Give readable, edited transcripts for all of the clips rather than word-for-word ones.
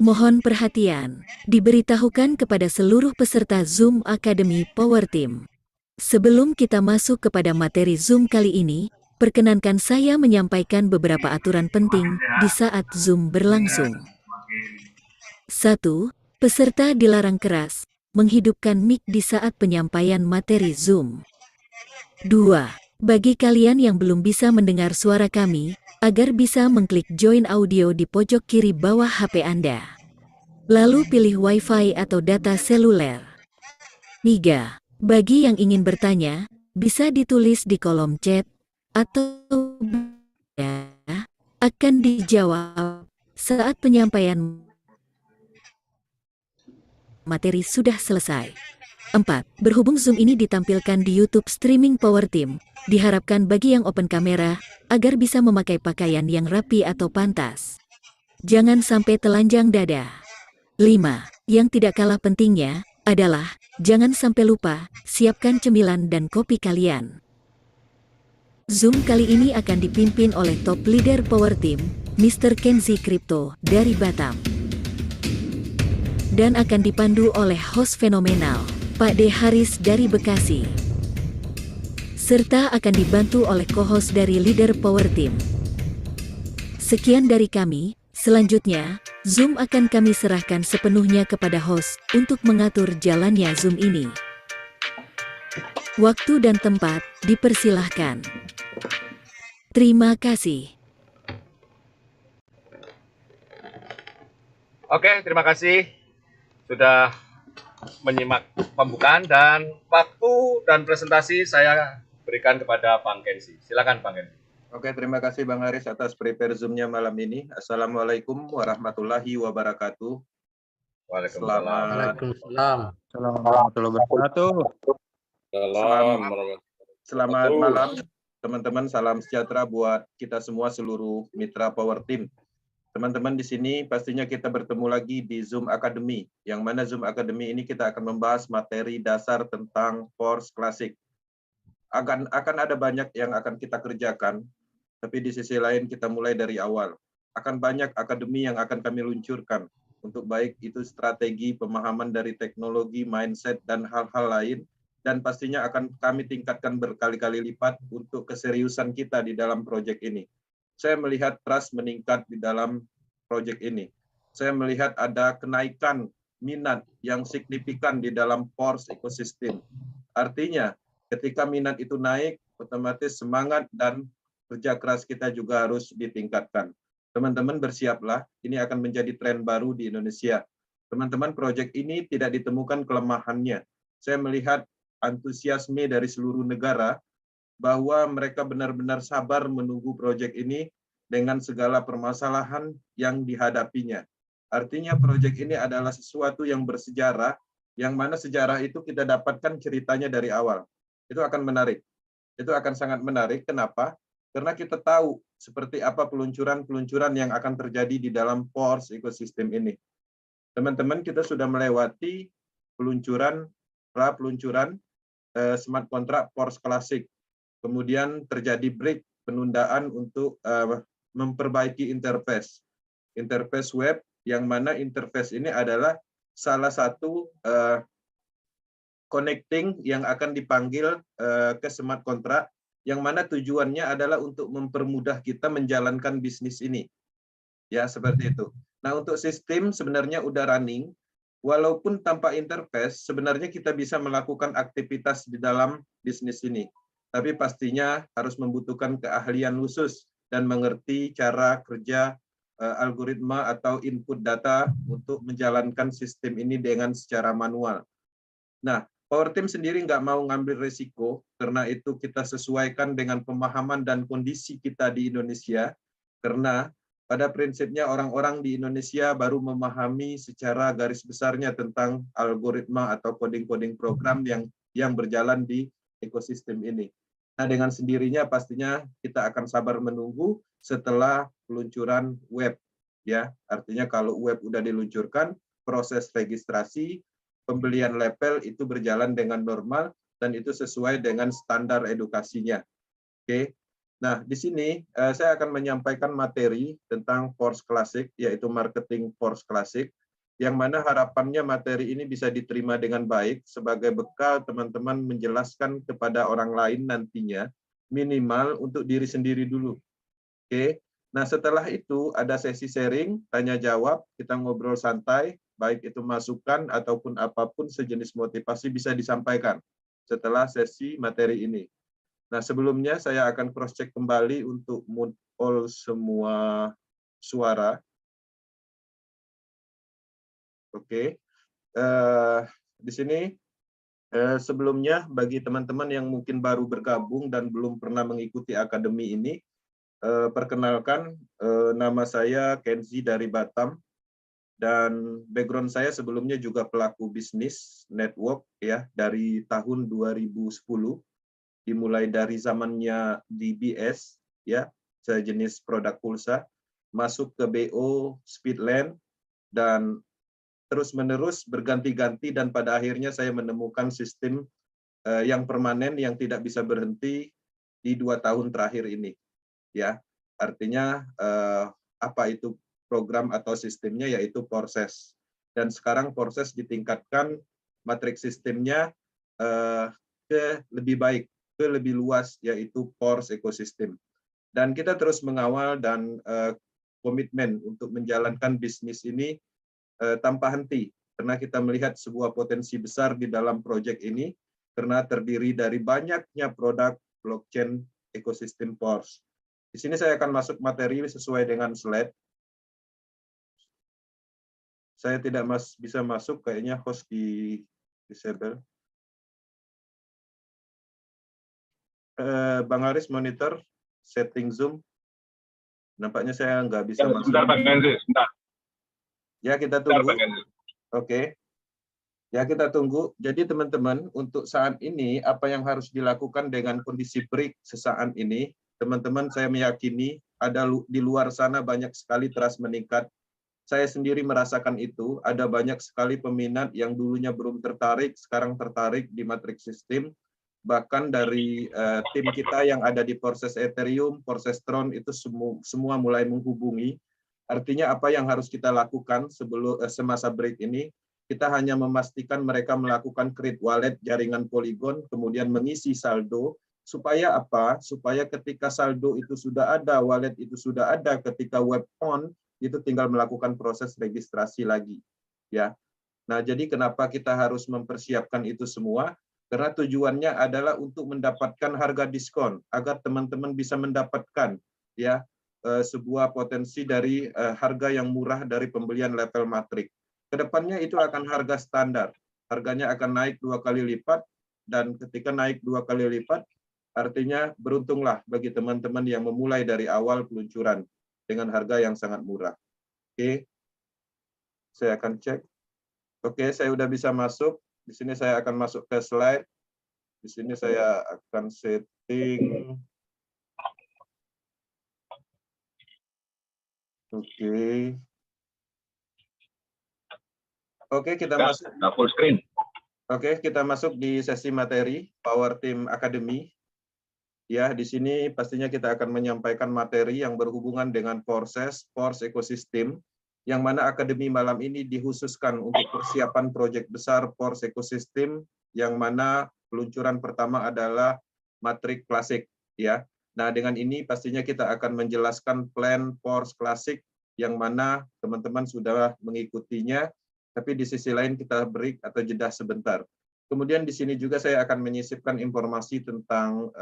Mohon perhatian, diberitahukan kepada seluruh peserta Zoom Academy Power Team. Sebelum kita masuk kepada materi Zoom kali ini, perkenankan saya menyampaikan beberapa aturan penting di saat Zoom berlangsung. 1. Peserta dilarang keras menghidupkan mic di saat penyampaian materi Zoom. 2. Bagi kalian yang belum bisa mendengar suara kami, agar bisa mengklik join audio di pojok kiri bawah HP Anda. Lalu pilih Wi-Fi atau data seluler. 3. Bagi yang ingin bertanya, bisa ditulis di kolom chat, atau akan dijawab saat penyampaian materi sudah selesai. 4. Berhubung Zoom ini ditampilkan di YouTube streaming Power Team, diharapkan bagi yang open kamera, agar bisa memakai pakaian yang rapi atau pantas. Jangan sampai telanjang dada. 5. Yang tidak kalah pentingnya, adalah, jangan sampai lupa, siapkan cemilan dan kopi kalian. Zoom kali ini akan dipimpin oleh top leader Power Team, Mr. Kenzi Crypto, dari Batam. Dan akan dipandu oleh host fenomenal, Pak D. Haris dari Bekasi. Serta akan dibantu oleh co-host dari leader Power Team. Sekian dari kami, selanjutnya, Zoom akan kami serahkan sepenuhnya kepada host untuk mengatur jalannya Zoom ini. Waktu dan tempat, dipersilahkan. Terima kasih. Oke, terima kasih sudah menyimak pembukaan, dan waktu dan presentasi saya berikan kepada Bang Kenzi. Silakan Bang Kenzi. Oke, terima kasih Bang Haris atas prepare Zoom-nya malam ini. Assalamualaikum warahmatullahi wabarakatuh. Waalaikumsalam. Waalaikumsalam. Assalamualaikum warahmatullahi wabarakatuh. Selamat malam teman-teman, salam sejahtera buat kita semua seluruh mitra Power Team. Teman-teman di sini pastinya kita bertemu lagi di Zoom Academy, yang mana Zoom Academy ini kita akan membahas materi dasar tentang Force Classic. Akan ada banyak yang akan kita kerjakan, tapi di sisi lain kita mulai dari awal. Akan banyak akademi yang akan kami luncurkan, untuk baik itu strategi, pemahaman dari teknologi, mindset, dan hal-hal lain, dan pastinya akan kami tingkatkan berkali-kali lipat untuk keseriusan kita di dalam proyek ini. Saya melihat trust meningkat di dalam proyek ini. Saya melihat ada kenaikan minat yang signifikan di dalam Force Ecosystem. Artinya, ketika minat itu naik, otomatis semangat dan kerja keras kita juga harus ditingkatkan. Teman-teman bersiaplah, ini akan menjadi tren baru di Indonesia. Teman-teman, proyek ini tidak ditemukan kelemahannya. Saya melihat antusiasme dari seluruh negara, bahwa mereka benar-benar sabar menunggu proyek ini dengan segala permasalahan yang dihadapinya. Artinya proyek ini adalah sesuatu yang bersejarah, yang mana sejarah itu kita dapatkan ceritanya dari awal. Itu akan menarik. Itu akan sangat menarik. Kenapa? Karena kita tahu seperti apa peluncuran-peluncuran yang akan terjadi di dalam Force Ecosystem ini. Teman-teman, kita sudah melewati peluncuran smart contract Force Classic. Kemudian terjadi break, penundaan untuk memperbaiki interface web, yang mana interface ini adalah salah satu connecting yang akan dipanggil ke smart contract, yang mana tujuannya adalah untuk mempermudah kita menjalankan bisnis ini. Ya, seperti itu. Nah, untuk sistem sebenarnya udah running, walaupun tanpa interface, sebenarnya kita bisa melakukan aktivitas di dalam bisnis ini. Tapi pastinya harus membutuhkan keahlian khusus dan mengerti cara kerja algoritma atau input data untuk menjalankan sistem ini dengan secara manual. Nah, Power Team sendiri nggak mau ngambil risiko, karena itu kita sesuaikan dengan pemahaman dan kondisi kita di Indonesia, karena pada prinsipnya orang-orang di Indonesia baru memahami secara garis besarnya tentang algoritma atau coding-coding program yang berjalan di ekosistem ini. Nah, dengan sendirinya pastinya kita akan sabar menunggu setelah peluncuran web. Ya, artinya kalau web udah diluncurkan, proses registrasi, pembelian label itu berjalan dengan normal dan itu sesuai dengan standar edukasinya. Oke. Nah, di sini saya akan menyampaikan materi tentang Force Classic, yaitu marketing Force Classic, yang mana harapannya materi ini bisa diterima dengan baik sebagai bekal teman-teman menjelaskan kepada orang lain nantinya, minimal untuk diri sendiri dulu. Oke. Nah, setelah itu ada sesi sharing, tanya jawab, kita ngobrol santai, baik itu masukan ataupun apapun sejenis motivasi bisa disampaikan setelah sesi materi ini. Nah, sebelumnya saya akan cross-check kembali untuk mute all semua suara. Oke. Di sini sebelumnya bagi teman-teman yang mungkin baru bergabung dan belum pernah mengikuti akademi ini, perkenalkan nama saya Kenzi dari Batam, dan background saya sebelumnya juga pelaku bisnis network ya dari tahun 2010. Dimulai dari zamannya DBS, ya, sejenis produk pulsa, masuk ke BO, Speedland, dan terus-menerus berganti-ganti, dan pada akhirnya saya menemukan sistem yang permanen yang tidak bisa berhenti di 2 tahun terakhir ini. Ya, artinya apa itu program atau sistemnya, yaitu proses. Dan sekarang proses ditingkatkan matriks sistemnya ke lebih baik, ke lebih luas, yaitu Force Ecosystem. Dan kita terus mengawal dan komitmen untuk menjalankan bisnis ini tanpa henti, karena kita melihat sebuah potensi besar di dalam proyek ini, karena terdiri dari banyaknya produk blockchain ekosistem Force. Di sini saya akan masuk materi sesuai dengan slide. Saya tidak bisa masuk, kayaknya host di disable. Bang Aris monitor setting Zoom. Nampaknya saya nggak bisa masuk. Sebentar, Pak Kenzi, sebentar. Ya, kita tunggu. Oke. Ya, kita tunggu. Jadi teman-teman, untuk saat ini apa yang harus dilakukan dengan kondisi break sesaat ini, teman-teman, saya meyakini ada di luar sana banyak sekali trust meningkat. Saya sendiri merasakan itu, ada banyak sekali peminat yang dulunya belum tertarik, sekarang tertarik di matriks sistem. Bahkan dari tim kita yang ada di proses Ethereum, proses Tron, itu semua mulai menghubungi. Artinya apa yang harus kita lakukan sebelum semasa break ini, kita hanya memastikan mereka melakukan create wallet jaringan Polygon, kemudian mengisi saldo, supaya apa? Supaya ketika saldo itu sudah ada, wallet itu sudah ada, ketika web on, itu tinggal melakukan proses registrasi lagi. Ya. Nah, jadi kenapa kita harus mempersiapkan itu semua? Karena tujuannya adalah untuk mendapatkan harga diskon agar teman-teman bisa mendapatkan ya sebuah potensi dari harga yang murah dari pembelian level matrik. Kedepannya itu akan harga standar, harganya akan naik 2 kali lipat, dan ketika naik 2 kali lipat, artinya beruntunglah bagi teman-teman yang memulai dari awal peluncuran dengan harga yang sangat murah. Oke, saya akan cek. Oke, saya udah bisa masuk. Di sini saya akan masuk ke slide. Di sini saya akan setting. Oke. Oke, kita masuk. Full screen. Oke, kita masuk di sesi materi Power Team Academy. Ya, di sini pastinya kita akan menyampaikan materi yang berhubungan dengan proses Force Ecosystem, yang mana akademi malam ini dikhususkan untuk persiapan proyek besar Force Ecosystem, yang mana peluncuran pertama adalah matrik klasik. Ya, nah dengan ini pastinya kita akan menjelaskan plan Force Classic, yang mana teman-teman sudah mengikutinya, tapi di sisi lain kita break atau jeda sebentar. Kemudian di sini juga saya akan menyisipkan informasi tentang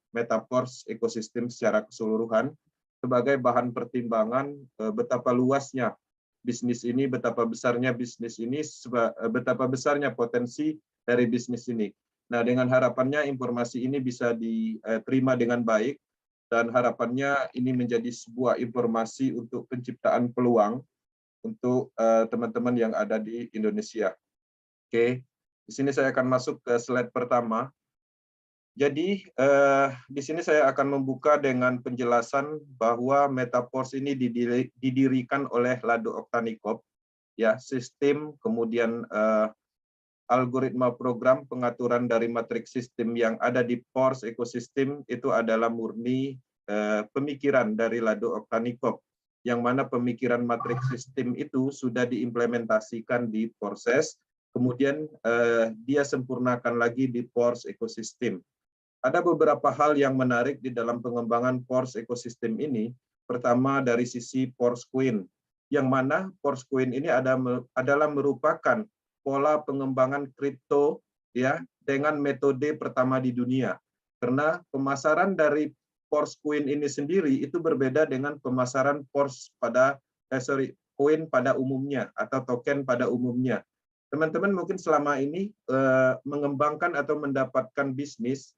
Metaverse ekosistem secara keseluruhan sebagai bahan pertimbangan betapa luasnya bisnis ini, betapa besarnya bisnis ini, betapa besarnya potensi dari bisnis ini. Nah, dengan harapannya informasi ini bisa diterima dengan baik, dan harapannya ini menjadi sebuah informasi untuk penciptaan peluang untuk teman-teman yang ada di Indonesia. Oke, di sini saya akan masuk ke slide pertama. Jadi di sini saya akan membuka dengan penjelasan bahwa Metaverse ini didirikan oleh Lado Oktanikov, ya, sistem, kemudian algoritma program pengaturan dari matriks sistem yang ada di Force Ecosystem itu adalah murni pemikiran dari Lado Oktanikov, yang mana pemikiran matriks sistem itu sudah diimplementasikan di Porses, kemudian dia sempurnakan lagi di Pors Ecosystem. Ada beberapa hal yang menarik di dalam pengembangan Pors Ecosystem ini. Pertama dari sisi Pors Queen, yang mana Pors Queen ini adalah merupakan pola pengembangan kripto ya dengan metode pertama di dunia. Karena pemasaran dari Pors Queen ini sendiri itu berbeda dengan pemasaran koin pada umumnya atau token pada umumnya. Teman-teman mungkin selama ini mengembangkan atau mendapatkan bisnis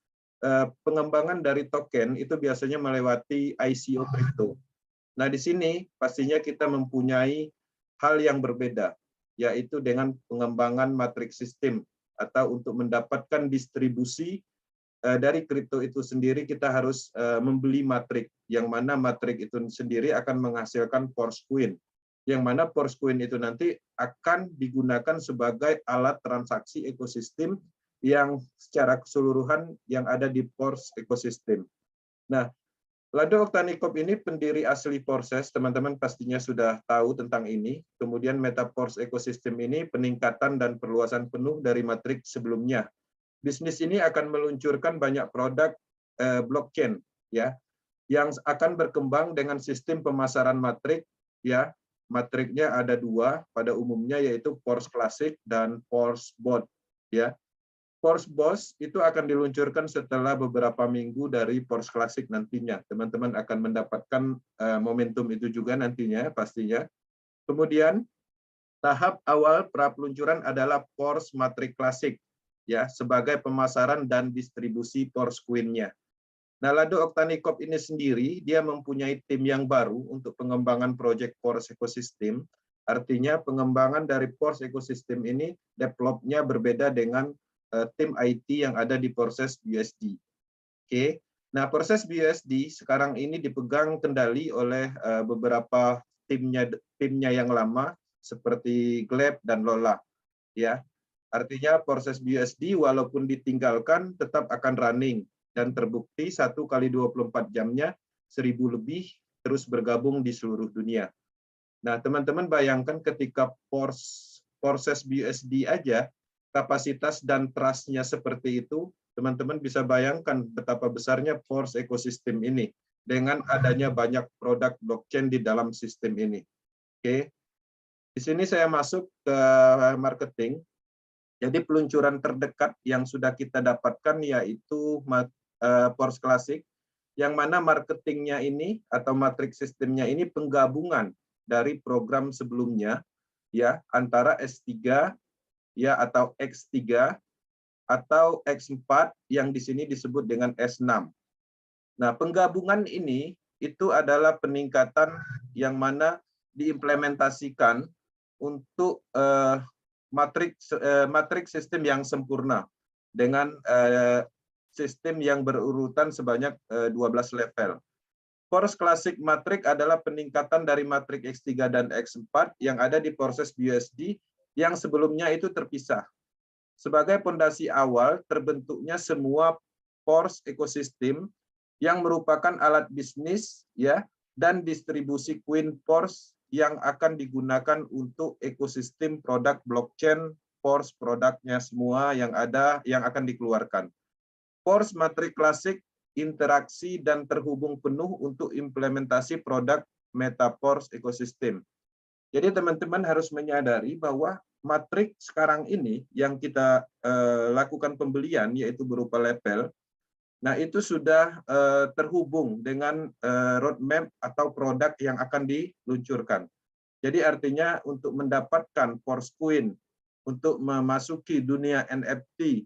pengembangan dari token itu biasanya melewati ICO kripto. Nah, di sini pastinya kita mempunyai hal yang berbeda, yaitu dengan pengembangan matriks sistem atau untuk mendapatkan distribusi dari kripto itu sendiri kita harus membeli matrik, yang mana matrik itu sendiri akan menghasilkan Pors Coin, yang mana Pors Coin itu nanti akan digunakan sebagai alat transaksi ekosistem yang secara keseluruhan yang ada di Pors Ecosystem. Nah, Lado Oktanikov ini pendiri asli Porses, teman-teman pastinya sudah tahu tentang ini. Kemudian Metapors Ecosystem ini peningkatan dan perluasan penuh dari matrik sebelumnya. Bisnis ini akan meluncurkan banyak produk blockchain ya, yang akan berkembang dengan sistem pemasaran matrik ya. Matriknya ada dua pada umumnya, yaitu Pors Classic dan Pors Bot ya. Pors Boss itu akan diluncurkan setelah beberapa minggu dari Pors Classic nantinya. Teman-teman akan mendapatkan momentum itu juga nantinya pastinya. Kemudian tahap awal pra peluncuran adalah Pors Matrix Classic ya, sebagai pemasaran dan distribusi Pors Queen-nya. Nah, Lado Oktanikov ini sendiri dia mempunyai tim yang baru untuk pengembangan proyek Pors Ecosystem. Artinya pengembangan dari Pors Ecosystem ini developnya berbeda dengan tim IT yang ada di Porses BUSD. Oke. Nah, Porses BUSD sekarang ini dipegang kendali oleh beberapa timnya yang lama seperti Gleb dan Lola ya. Artinya Porses BUSD walaupun ditinggalkan tetap akan running dan terbukti 1 kali 24 jamnya 1000 lebih terus bergabung di seluruh dunia. Nah, teman-teman bayangkan ketika Porses BUSD aja kapasitas dan trust-nya seperti itu, teman-teman bisa bayangkan betapa besarnya Pors Ecosystem ini dengan adanya banyak produk blockchain di dalam sistem ini. Oke. Di sini saya masuk ke marketing. Jadi peluncuran terdekat yang sudah kita dapatkan yaitu Pors Classic, yang mana marketingnya ini atau matriks sistemnya ini penggabungan dari program sebelumnya ya, antara S3 ya atau X3 atau X4 yang di sini disebut dengan S6. Nah, penggabungan ini itu adalah peningkatan yang mana diimplementasikan untuk matriks sistem yang sempurna dengan sistem yang berurutan sebanyak 12 level. Pors Classic Matrix adalah peningkatan dari matriks X3 dan X4 yang ada di Porses BUSD yang sebelumnya itu terpisah. Sebagai fondasi awal terbentuknya semua Pors Ecosystem yang merupakan alat bisnis ya dan distribusi Queen Pors yang akan digunakan untuk ekosistem produk blockchain Pors produknya semua yang ada yang akan dikeluarkan. Pors Matrix Classic interaksi dan terhubung penuh untuk implementasi produk Metapors Ecosystem. Jadi teman-teman harus menyadari bahwa matrik sekarang ini yang kita lakukan pembelian yaitu berupa level, nah itu sudah terhubung dengan roadmap atau produk yang akan diluncurkan. Jadi artinya untuk mendapatkan Pors Coin, untuk memasuki dunia NFT,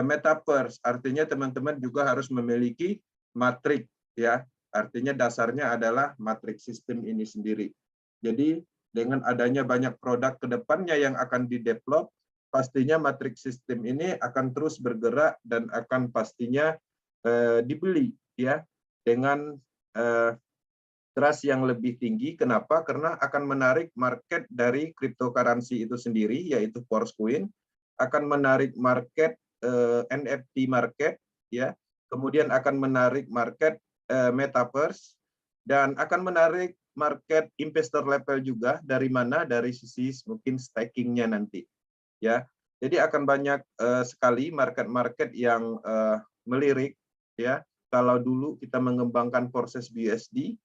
Metaverse, artinya teman-teman juga harus memiliki matrik ya. Artinya dasarnya adalah matriks sistem ini sendiri. Jadi dengan adanya banyak produk ke depannya yang akan didevelop, pastinya matriks sistem ini akan terus bergerak dan akan pastinya dibeli ya dengan trust yang lebih tinggi. Kenapa? Karena akan menarik market dari cryptocurrency itu sendiri, yaitu Pors Coin, akan menarik market NFT market ya, kemudian akan menarik market metaverse dan akan menarik market investor level juga. Dari mana? Dari sisi mungkin stakingnya nanti, ya. Jadi akan banyak sekali market-market yang melirik, ya. Kalau dulu kita mengembangkan proses BUSD,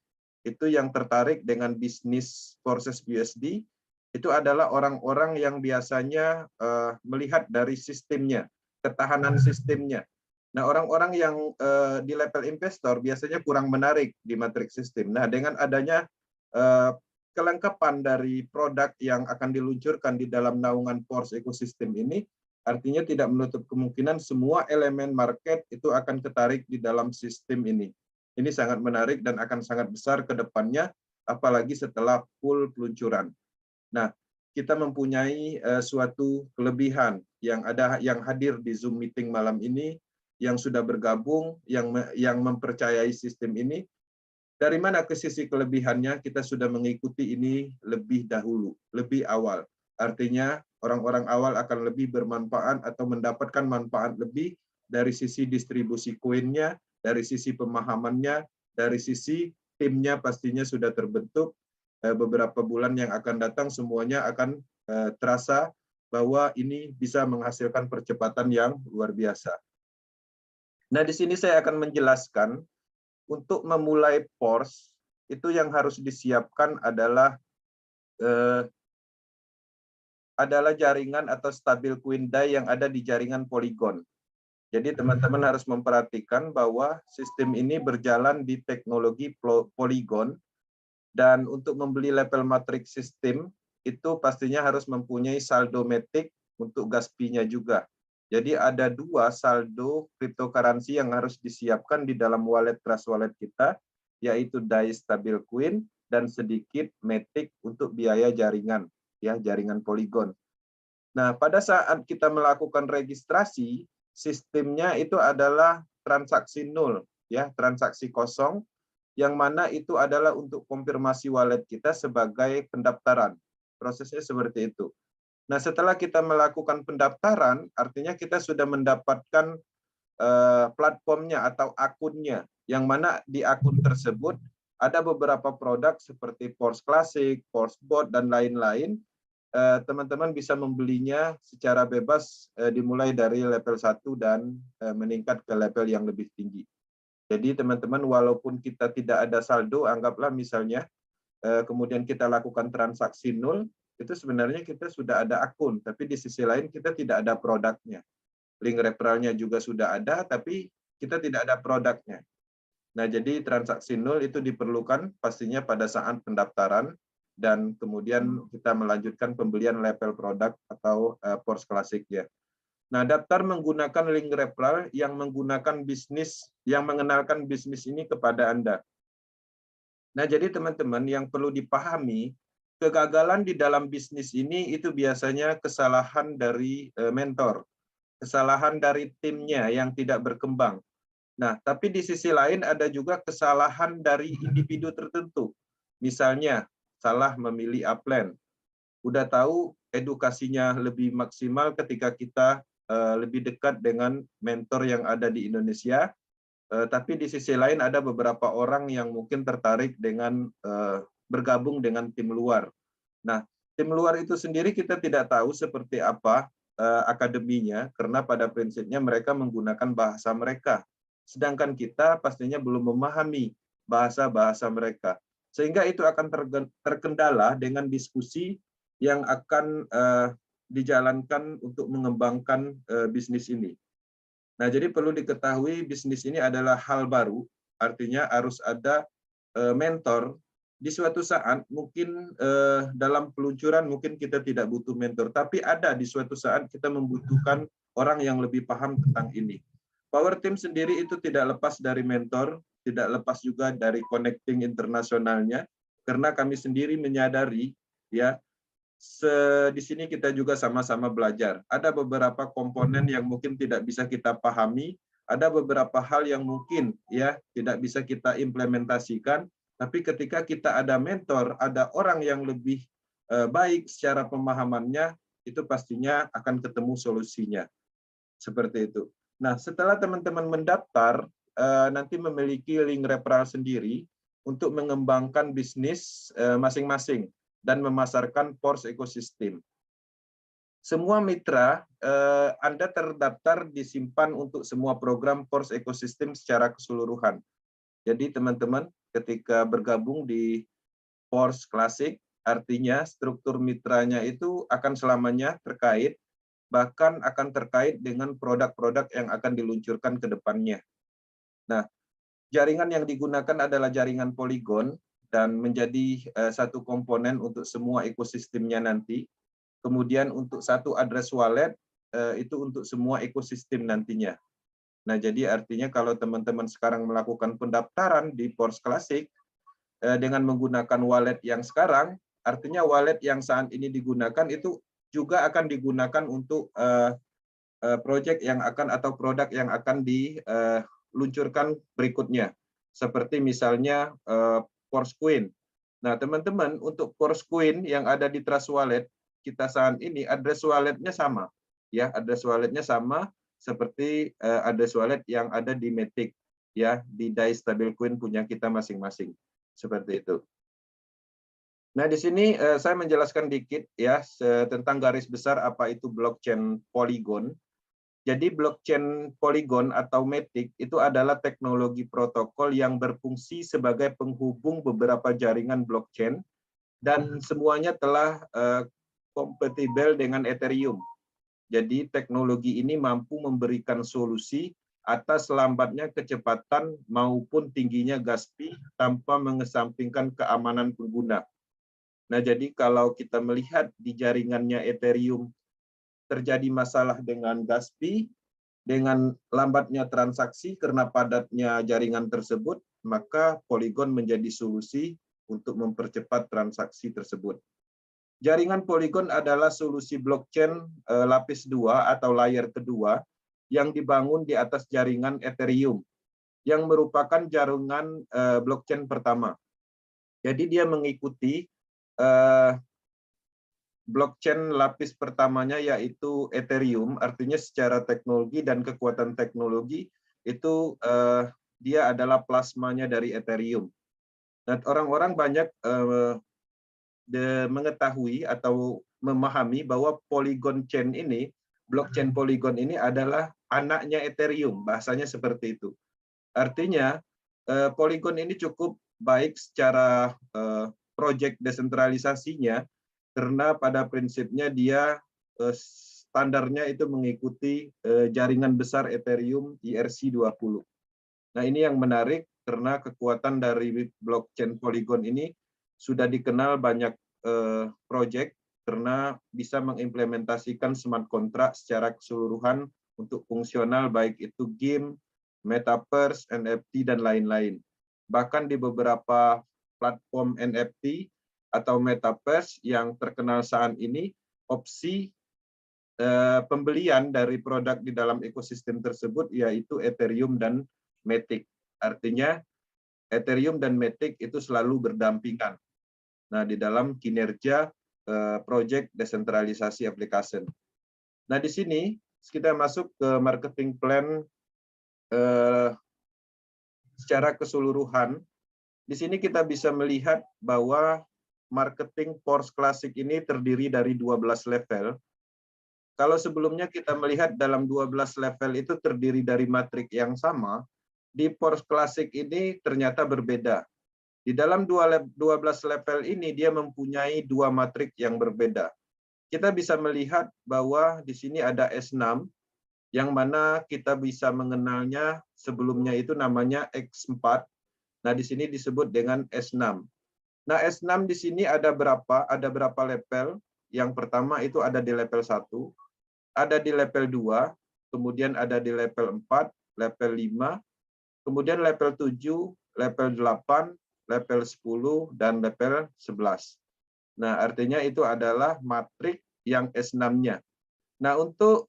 itu yang tertarik dengan bisnis proses BUSD itu adalah orang-orang yang biasanya melihat dari sistemnya, ketahanan sistemnya. Nah, orang-orang yang di level investor biasanya kurang menarik di matriks sistem. Nah, dengan adanya kelengkapan dari produk yang akan diluncurkan di dalam naungan Force ekosistem ini, artinya tidak menutup kemungkinan semua elemen market itu akan ketarik di dalam sistem ini. Ini sangat menarik dan akan sangat besar ke depannya, apalagi setelah full peluncuran. Nah, kita mempunyai suatu kelebihan yang hadir di Zoom meeting malam ini, yang sudah bergabung, yang mempercayai sistem ini. Dari mana ke sisi kelebihannya? Kita sudah mengikuti ini lebih dahulu, lebih awal. Artinya orang-orang awal akan lebih bermanfaat atau mendapatkan manfaat lebih dari sisi distribusi koinnya, dari sisi pemahamannya, dari sisi timnya pastinya sudah terbentuk. Beberapa bulan yang akan datang semuanya akan terasa bahwa ini bisa menghasilkan percepatan yang luar biasa. Nah, di sini saya akan menjelaskan untuk memulai Force itu yang harus disiapkan adalah jaringan atau stabil coin DAI yang ada di jaringan Polygon. Jadi teman-teman harus memperhatikan bahwa sistem ini berjalan di teknologi Polygon, dan untuk membeli level matrix sistem itu pastinya harus mempunyai saldo matic untuk gas fee-nya juga. Jadi ada dua saldo cryptocurrency yang harus disiapkan di dalam wallet Trust Wallet kita, yaitu DAI Stabil Coin dan sedikit matic untuk biaya jaringan, ya, jaringan Polygon. Nah, pada saat kita melakukan registrasi, sistemnya itu adalah transaksi nol, ya, transaksi kosong, yang mana itu adalah untuk konfirmasi wallet kita sebagai pendaftaran. Prosesnya seperti itu. Nah, setelah kita melakukan pendaftaran, artinya kita sudah mendapatkan platformnya atau akunnya, yang mana di akun tersebut ada beberapa produk seperti Force Classic, Force Bot, dan lain-lain. Teman-teman bisa membelinya secara bebas dimulai dari level 1 dan meningkat ke level yang lebih tinggi. Jadi teman-teman, walaupun kita tidak ada saldo, anggaplah misalnya kemudian kita lakukan transaksi nol, itu sebenarnya kita sudah ada akun, tapi di sisi lain kita tidak ada produknya. Link referralnya juga sudah ada, tapi kita tidak ada produknya. Nah, jadi transaksi nol itu diperlukan pastinya pada saat pendaftaran, dan kemudian kita melanjutkan pembelian level produk atau Force Classic, ya. Nah, daftar menggunakan link referral yang menggunakan bisnis, yang mengenalkan bisnis ini kepada Anda. Nah, jadi teman-teman, yang perlu dipahami, kegagalan di dalam bisnis ini itu biasanya kesalahan dari mentor, kesalahan dari timnya yang tidak berkembang. Nah, tapi di sisi lain ada juga kesalahan dari individu tertentu. Misalnya, salah memilih upline. Udah tahu edukasinya lebih maksimal ketika kita lebih dekat dengan mentor yang ada di Indonesia, tapi di sisi lain ada beberapa orang yang mungkin tertarik dengan bergabung dengan tim luar. Nah, tim luar itu sendiri kita tidak tahu seperti apa akademinya, karena pada prinsipnya mereka menggunakan bahasa mereka. Sedangkan kita pastinya belum memahami bahasa-bahasa mereka. Sehingga itu akan terkendala dengan diskusi yang akan dijalankan untuk mengembangkan bisnis ini. Nah, jadi perlu diketahui bisnis ini adalah hal baru, artinya harus ada mentor. Di suatu saat mungkin dalam peluncuran mungkin kita tidak butuh mentor, tapi ada di suatu saat kita membutuhkan orang yang lebih paham tentang ini. Power Team sendiri itu tidak lepas dari mentor, tidak lepas juga dari connecting internasionalnya, karena kami sendiri menyadari, ya, di sini kita juga sama-sama belajar. Ada beberapa komponen yang mungkin tidak bisa kita pahami, ada beberapa hal yang mungkin ya tidak bisa kita implementasikan, tapi ketika kita ada mentor, ada orang yang lebih baik secara pemahamannya, itu pastinya akan ketemu solusinya. Seperti itu. Nah, setelah teman-teman mendaftar, nanti memiliki link referral sendiri untuk mengembangkan bisnis masing-masing dan memasarkan PORS ekosistem. Semua mitra Anda terdaftar disimpan untuk semua program PORS ekosistem secara keseluruhan. Jadi teman-teman ketika bergabung di PORS Classic, artinya struktur mitranya itu akan selamanya terkait, bahkan akan terkait dengan produk-produk yang akan diluncurkan ke depannya. Nah, jaringan yang digunakan adalah jaringan Polygon dan menjadi satu komponen untuk semua ekosistemnya nanti. Kemudian untuk satu address wallet itu untuk semua ekosistem nantinya. Nah, jadi artinya kalau teman-teman sekarang melakukan pendaftaran di PORS Classic dengan menggunakan wallet yang sekarang, artinya wallet yang saat ini digunakan itu juga akan digunakan untuk project yang akan atau produk yang akan diluncurkan berikutnya. Seperti misalnya PORS Coin. Nah, teman-teman, untuk PORS Coin yang ada di Trust Wallet kita saat ini address walletnya sama, ya, address walletnya sama seperti address wallet yang ada di Matic, ya, di DAI Stablecoin punya kita masing-masing. Seperti itu. Nah, di sini saya menjelaskan dikit ya tentang garis besar apa itu blockchain Polygon. Jadi blockchain Polygon atau Matic itu adalah teknologi protokol yang berfungsi sebagai penghubung beberapa jaringan blockchain dan semuanya telah kompatibel dengan Ethereum. Jadi teknologi ini mampu memberikan solusi atas lambatnya kecepatan maupun tingginya gas fee tanpa mengesampingkan keamanan pengguna. Nah, jadi kalau kita melihat di jaringannya Ethereum terjadi masalah dengan gas fee, dengan lambatnya transaksi karena padatnya jaringan tersebut, maka Polygon menjadi solusi untuk mempercepat transaksi tersebut. Jaringan Polygon adalah solusi blockchain lapis 2 atau layer kedua yang dibangun di atas jaringan Ethereum, yang merupakan jaringan blockchain pertama. Jadi dia mengikuti blockchain lapis pertamanya yaitu Ethereum, artinya secara teknologi dan kekuatan teknologi itu dia adalah plasmanya dari Ethereum. Dan orang-orang banyak mengetahui atau memahami bahwa Polygon Chain ini, blockchain Polygon ini adalah anaknya Ethereum, bahasanya seperti itu. Artinya Polygon ini cukup baik secara project desentralisasinya, karena pada prinsipnya dia standarnya itu mengikuti jaringan besar Ethereum ERC20. Nah, ini yang menarik karena kekuatan dari blockchain Polygon ini sudah dikenal banyak project karena bisa mengimplementasikan smart contract secara keseluruhan untuk fungsional baik itu game, metaverse, NFT, dan lain-lain. Bahkan di beberapa platform NFT atau metaverse yang terkenal saat ini, opsi pembelian dari produk di dalam ekosistem tersebut yaitu Ethereum dan Matic. Artinya Ethereum dan Matic itu selalu berdampingan. Nah, di dalam kinerja project desentralisasi application. Nah, di sini kita masuk ke marketing plan secara keseluruhan. Di sini kita bisa melihat bahwa marketing PORS Classic ini terdiri dari 12 level. Kalau sebelumnya kita melihat dalam 12 level itu terdiri dari matrik yang sama, di PORS Classic ini ternyata berbeda. Di dalam 12 level ini dia mempunyai dua matrik yang berbeda. Kita bisa melihat bahwa di sini ada S6 yang mana kita bisa mengenalnya sebelumnya itu namanya X4. Nah, di sini disebut dengan S6. Nah, S6 di sini ada berapa? Ada berapa level? Yang pertama itu ada di level 1, ada di level 2, kemudian ada di level 4, level 5, kemudian level 7, level 8, level 10, dan level 11. Nah, artinya itu adalah matrik yang S6-nya. Nah, untuk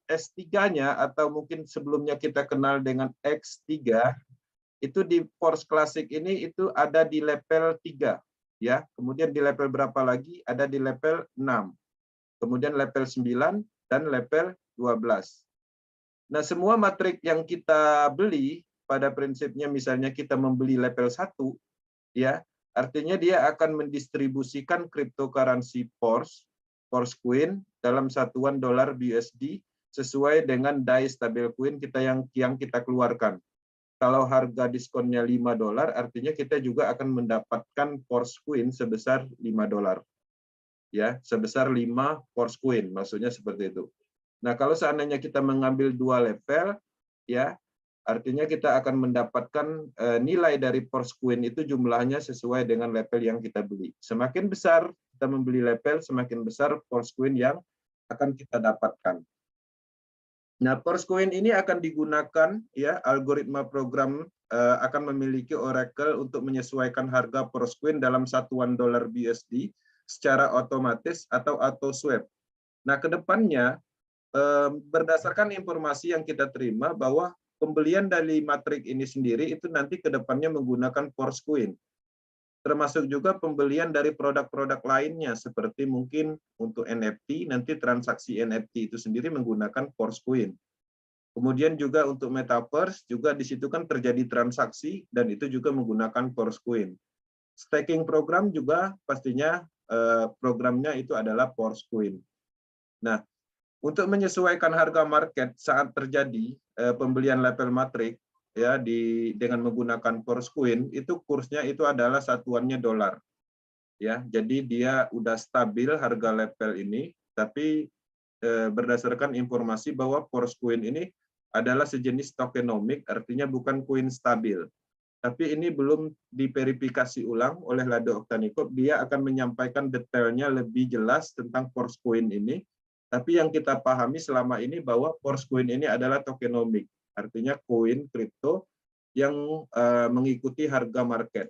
S3-nya atau mungkin sebelumnya kita kenal dengan X3, itu di PORS Classic ini itu ada di level 3. Ya. Kemudian di level berapa lagi? Ada di level 6. Kemudian level 9 dan level 12. Nah, semua matrik yang kita beli pada prinsipnya misalnya kita membeli level 1, ya, artinya dia akan mendistribusikan cryptocurrency Force Coin dalam satuan dolar BUSD sesuai dengan DAI stablecoin kita yang kita keluarkan. Kalau harga diskonnya $5, artinya kita juga akan mendapatkan Force Coin sebesar $5. Ya, sebesar 5 Force Coin, maksudnya seperti itu. Nah, kalau seandainya kita mengambil 2 level, ya, artinya kita akan mendapatkan nilai dari Force Coin itu jumlahnya sesuai dengan level yang kita beli. Semakin besar kita membeli level, semakin besar Force Coin yang akan kita dapatkan. Nah, Force Coin ini akan digunakan, ya, algoritma program akan memiliki oracle untuk menyesuaikan harga Force Coin dalam satuan dolar BUSD secara otomatis atau auto swap. Nah, kedepannya berdasarkan informasi yang kita terima bahwa pembelian dari matrik ini sendiri itu nanti kedepannya menggunakan Force Coin. Termasuk juga pembelian dari produk-produk lainnya seperti mungkin untuk NFT, nanti transaksi NFT itu sendiri menggunakan Force Coin. Kemudian juga untuk Metaverse juga di situ kan terjadi transaksi dan itu juga menggunakan Force Coin. Staking program juga pastinya programnya itu adalah Force Coin. Nah, untuk menyesuaikan harga market saat terjadi pembelian level matrik, ya, dengan menggunakan Force Coin, itu kursnya itu adalah satuannya dolar. Ya, jadi dia udah stabil harga level ini, tapi berdasarkan informasi bahwa Force Coin ini adalah sejenis tokenomik, artinya bukan koin stabil. Tapi ini belum diverifikasi ulang oleh Lado Oktanikop, dia akan menyampaikan detailnya lebih jelas tentang Force Coin ini. Tapi yang kita pahami selama ini bahwa Force Coin ini adalah tokenomik, artinya koin kripto yang mengikuti harga market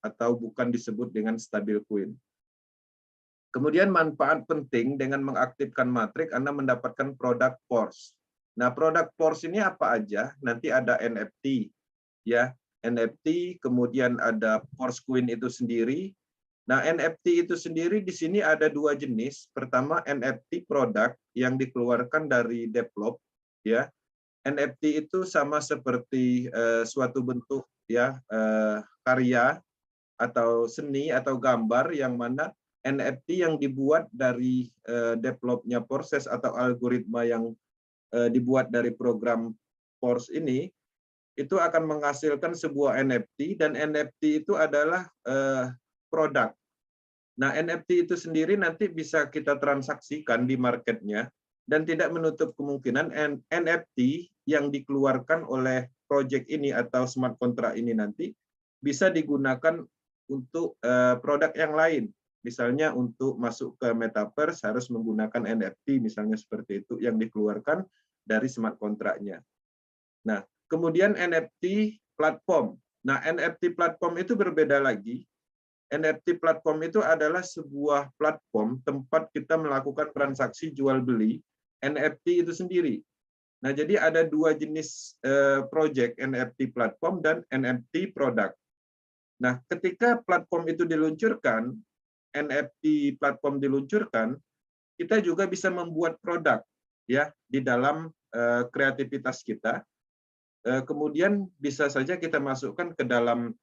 atau bukan disebut dengan stabil coin. Kemudian manfaat penting dengan mengaktifkan matrik Anda mendapatkan produk Force. Nah, produk Force ini apa aja? Nanti ada NFT, ya, NFT, kemudian ada Force Coin itu sendiri. Nah, NFT itu sendiri di sini ada 2 jenis. Pertama, NFT produk yang dikeluarkan dari develop, ya. NFT itu sama seperti suatu bentuk, ya, karya atau seni atau gambar yang mana NFT yang dibuat dari developnya proses atau algoritma yang dibuat dari program Force ini itu akan menghasilkan sebuah NFT dan NFT itu adalah produk. Nah, NFT itu sendiri nanti bisa kita transaksikan di marketnya dan tidak menutup kemungkinan NFT yang dikeluarkan oleh project ini atau smart contract ini nanti bisa digunakan untuk produk yang lain. Misalnya untuk masuk ke Metaverse harus menggunakan NFT, misalnya seperti itu yang dikeluarkan dari smart contract-nya. Nah, kemudian NFT platform. Nah, NFT platform itu berbeda lagi. NFT platform itu adalah sebuah platform tempat kita melakukan transaksi jual beli NFT itu sendiri. Nah, jadi ada 2 jenis project, NFT platform dan NFT produk. Nah, ketika platform itu diluncurkan, NFT platform diluncurkan, kita juga bisa membuat produk, ya, di dalam kreativitas kita. Kemudian bisa saja kita masukkan ke dalam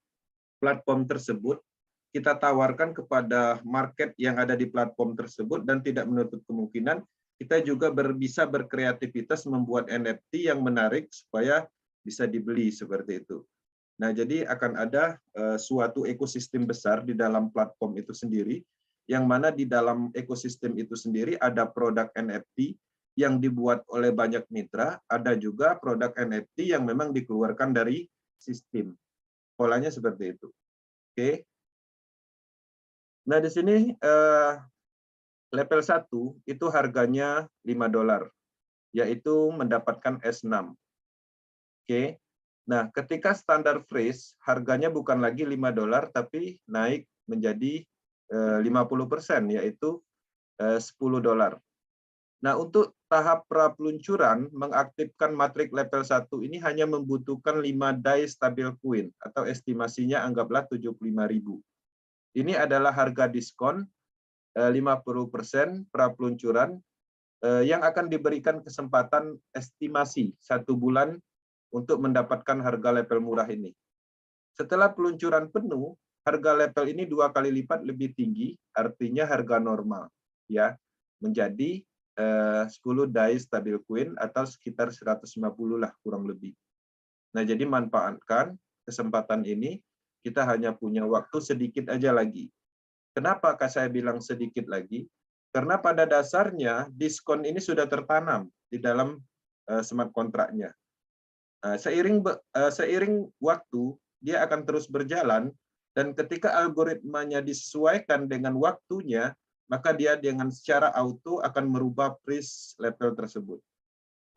platform tersebut, kita tawarkan kepada market yang ada di platform tersebut dan tidak menutup kemungkinan kita juga bisa berkreativitas membuat NFT yang menarik supaya bisa dibeli seperti itu. Nah, jadi akan ada suatu ekosistem besar di dalam platform itu sendiri, yang mana di dalam ekosistem itu sendiri ada produk NFT yang dibuat oleh banyak mitra, ada juga produk NFT yang memang dikeluarkan dari sistem. Polanya seperti itu. Oke. Nah, di sini level 1 itu harganya $5, yaitu mendapatkan S6. Oke. Nah, ketika standar freeze, harganya bukan lagi $5, tapi naik menjadi 50%, yaitu $10. Nah, untuk tahap pra-peluncuran, mengaktifkan matrik level 1 ini hanya membutuhkan 5 DAI stabil coin, atau estimasinya anggaplah 75.000. Ini adalah harga diskon 50% pra-peluncuran yang akan diberikan kesempatan estimasi 1 bulan untuk mendapatkan harga level murah ini. Setelah peluncuran penuh, harga level ini 2 kali lipat lebih tinggi, artinya harga normal, ya, menjadi 10 DAI stabil coin atau sekitar 150 lah kurang lebih. Nah, jadi manfaatkan kesempatan ini, kita hanya punya waktu sedikit aja lagi. Kenapa saya bilang sedikit lagi? Karena pada dasarnya diskon ini sudah tertanam di dalam smart kontraknya. Seiring waktu, dia akan terus berjalan, dan ketika algoritmanya disesuaikan dengan waktunya, maka dia dengan secara auto akan merubah price level tersebut.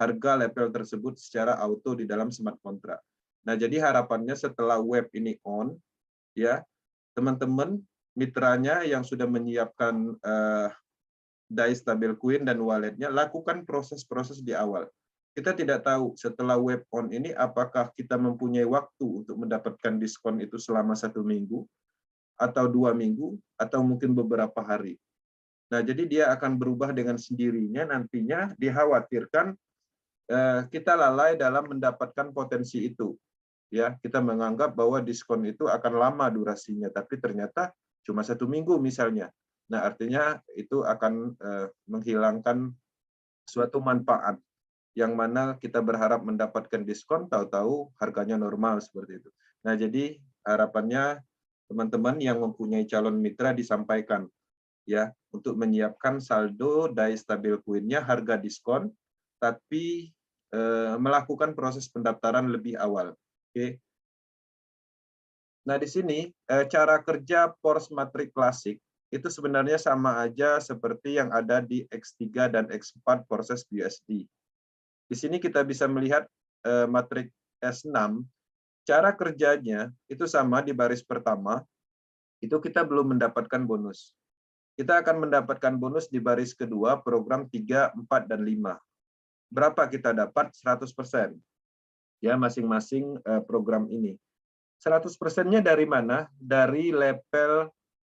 Harga level tersebut secara auto di dalam smart contract. Nah, jadi harapannya setelah web ini on, ya, teman-teman mitranya yang sudah menyiapkan DAI stablecoin dan walletnya, lakukan proses-proses di awal. Kita tidak tahu setelah web on ini apakah kita mempunyai waktu untuk mendapatkan diskon itu selama 1 minggu, atau 2 minggu, atau mungkin beberapa hari. Nah, jadi dia akan berubah dengan sendirinya nantinya, dikhawatirkan kita lalai dalam mendapatkan potensi itu. Ya, kita menganggap bahwa diskon itu akan lama durasinya, tapi ternyata cuma 1 minggu misalnya. Nah, artinya itu akan menghilangkan suatu manfaat yang mana kita berharap mendapatkan diskon, tahu-tahu harganya normal seperti itu. Nah, jadi harapannya teman-teman yang mempunyai calon mitra disampaikan, ya, untuk menyiapkan saldo DAI stabil coin-nya harga diskon, tapi melakukan proses pendaftaran lebih awal. Oke. Nah, di sini cara kerja Force Matrix Classic itu sebenarnya sama aja seperti yang ada di X3 dan X4 proses BUSD. Di sini kita bisa melihat matriks S6, cara kerjanya itu sama di baris pertama, itu kita belum mendapatkan bonus. Kita akan mendapatkan bonus di baris kedua, program 3, 4, dan 5. Berapa kita dapat? 100%. Ya, masing-masing program ini. 100%-nya dari mana? Dari level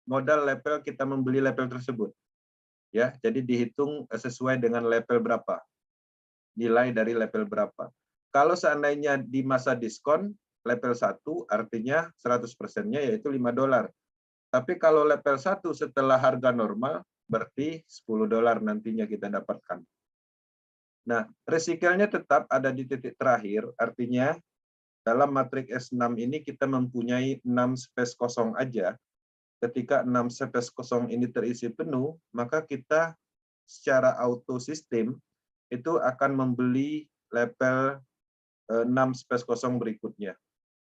modal level kita membeli level tersebut. Ya, jadi dihitung sesuai dengan level berapa. Nilai dari level berapa. Kalau seandainya di masa diskon level 1 artinya 100%-nya yaitu $5. Tapi kalau level 1 setelah harga normal berarti $10 nantinya kita dapatkan. Nah, resikelnya tetap ada di titik terakhir, artinya dalam matriks S6 ini kita mempunyai 6 space kosong aja. Ketika 6 space kosong ini terisi penuh, maka kita secara auto sistem itu akan membeli level 6 space kosong berikutnya.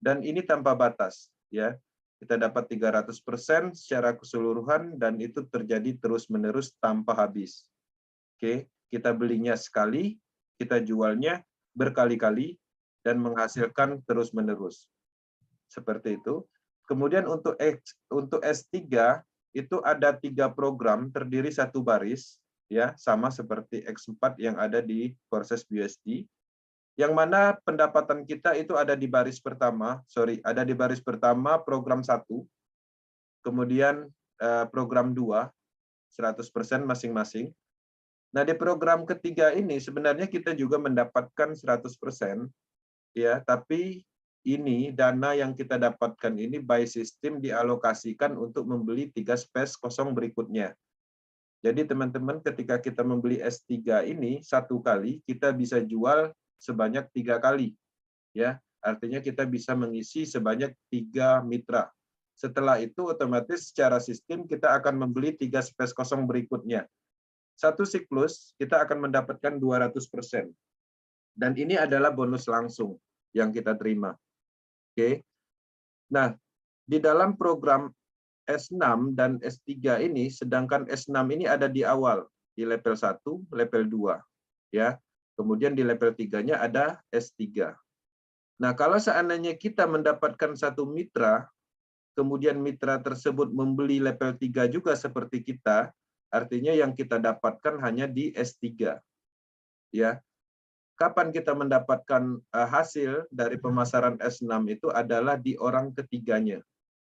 Dan ini tanpa batas, ya. Kita dapat 300% secara keseluruhan dan itu terjadi terus-menerus tanpa habis. Oke, kita belinya sekali, kita jualnya berkali-kali dan menghasilkan terus-menerus. Seperti itu. Kemudian untuk S3 itu ada 3 program terdiri 1 baris, ya, sama seperti X4 yang ada di proses BUSD. Yang mana pendapatan kita itu ada di baris pertama, ada di baris pertama program 1, kemudian program 2, 100% masing-masing. Nah, di program ketiga ini sebenarnya kita juga mendapatkan 100%, ya, tapi ini dana yang kita dapatkan ini by system dialokasikan untuk membeli 3 space kosong berikutnya. Jadi teman-teman ketika kita membeli S3 ini 1 kali, kita bisa jual sebanyak 3 kali. Ya, artinya kita bisa mengisi sebanyak 3 mitra. Setelah itu otomatis secara sistem kita akan membeli 3 space kosong berikutnya. 1 siklus kita akan mendapatkan 200%. Dan ini adalah bonus langsung yang kita terima. Oke. Nah, di dalam program S6 dan S3 ini, sedangkan S6 ini ada di awal, di level 1, level 2. Ya. Kemudian di level 3-nya ada S3. Nah, kalau seandainya kita mendapatkan 1 mitra, kemudian mitra tersebut membeli level 3 juga seperti kita, artinya yang kita dapatkan hanya di S3. Ya. Kapan kita mendapatkan hasil dari pemasaran S6 itu adalah di orang ketiganya.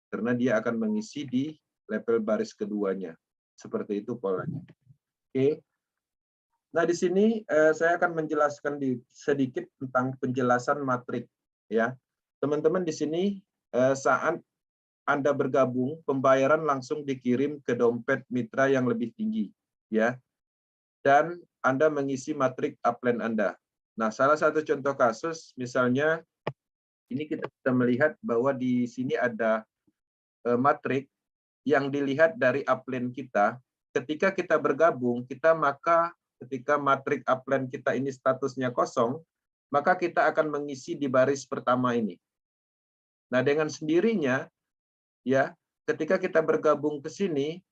Karena dia akan mengisi di level baris keduanya. Seperti itu polanya. Oke. Nah, di sini saya akan menjelaskan sedikit tentang penjelasan matrik, ya. Teman-teman di sini saat Anda bergabung, pembayaran langsung dikirim ke dompet mitra yang lebih tinggi, ya. Dan Anda mengisi matrik upline Anda. Nah, salah satu contoh kasus, misalnya ini kita bisa melihat bahwa di sini ada matrik yang dilihat dari upline kita. Ketika kita bergabung, maka ketika matrik upline kita ini statusnya kosong, maka kita akan mengisi di baris pertama ini. Nah, dengan sendirinya, ya, ketika kita bergabung ke sini,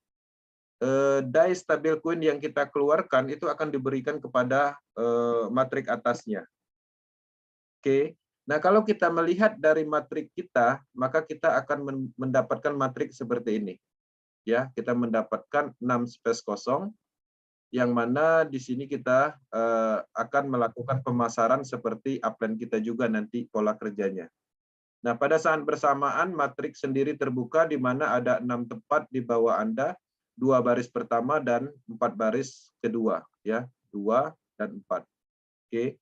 die stablecoin yang kita keluarkan itu akan diberikan kepada matrik atasnya. Oke. Nah, kalau kita melihat dari matrik kita, maka kita akan mendapatkan matrik seperti ini. Ya, kita mendapatkan 6 space kosong, yang mana di sini kita akan melakukan pemasaran seperti upline kita juga nanti pola kerjanya. Nah, pada saat bersamaan matrik sendiri terbuka di mana ada 6 tempat di bawah Anda, 2 baris pertama dan 4 baris kedua, ya, 2 dan 4. Oke.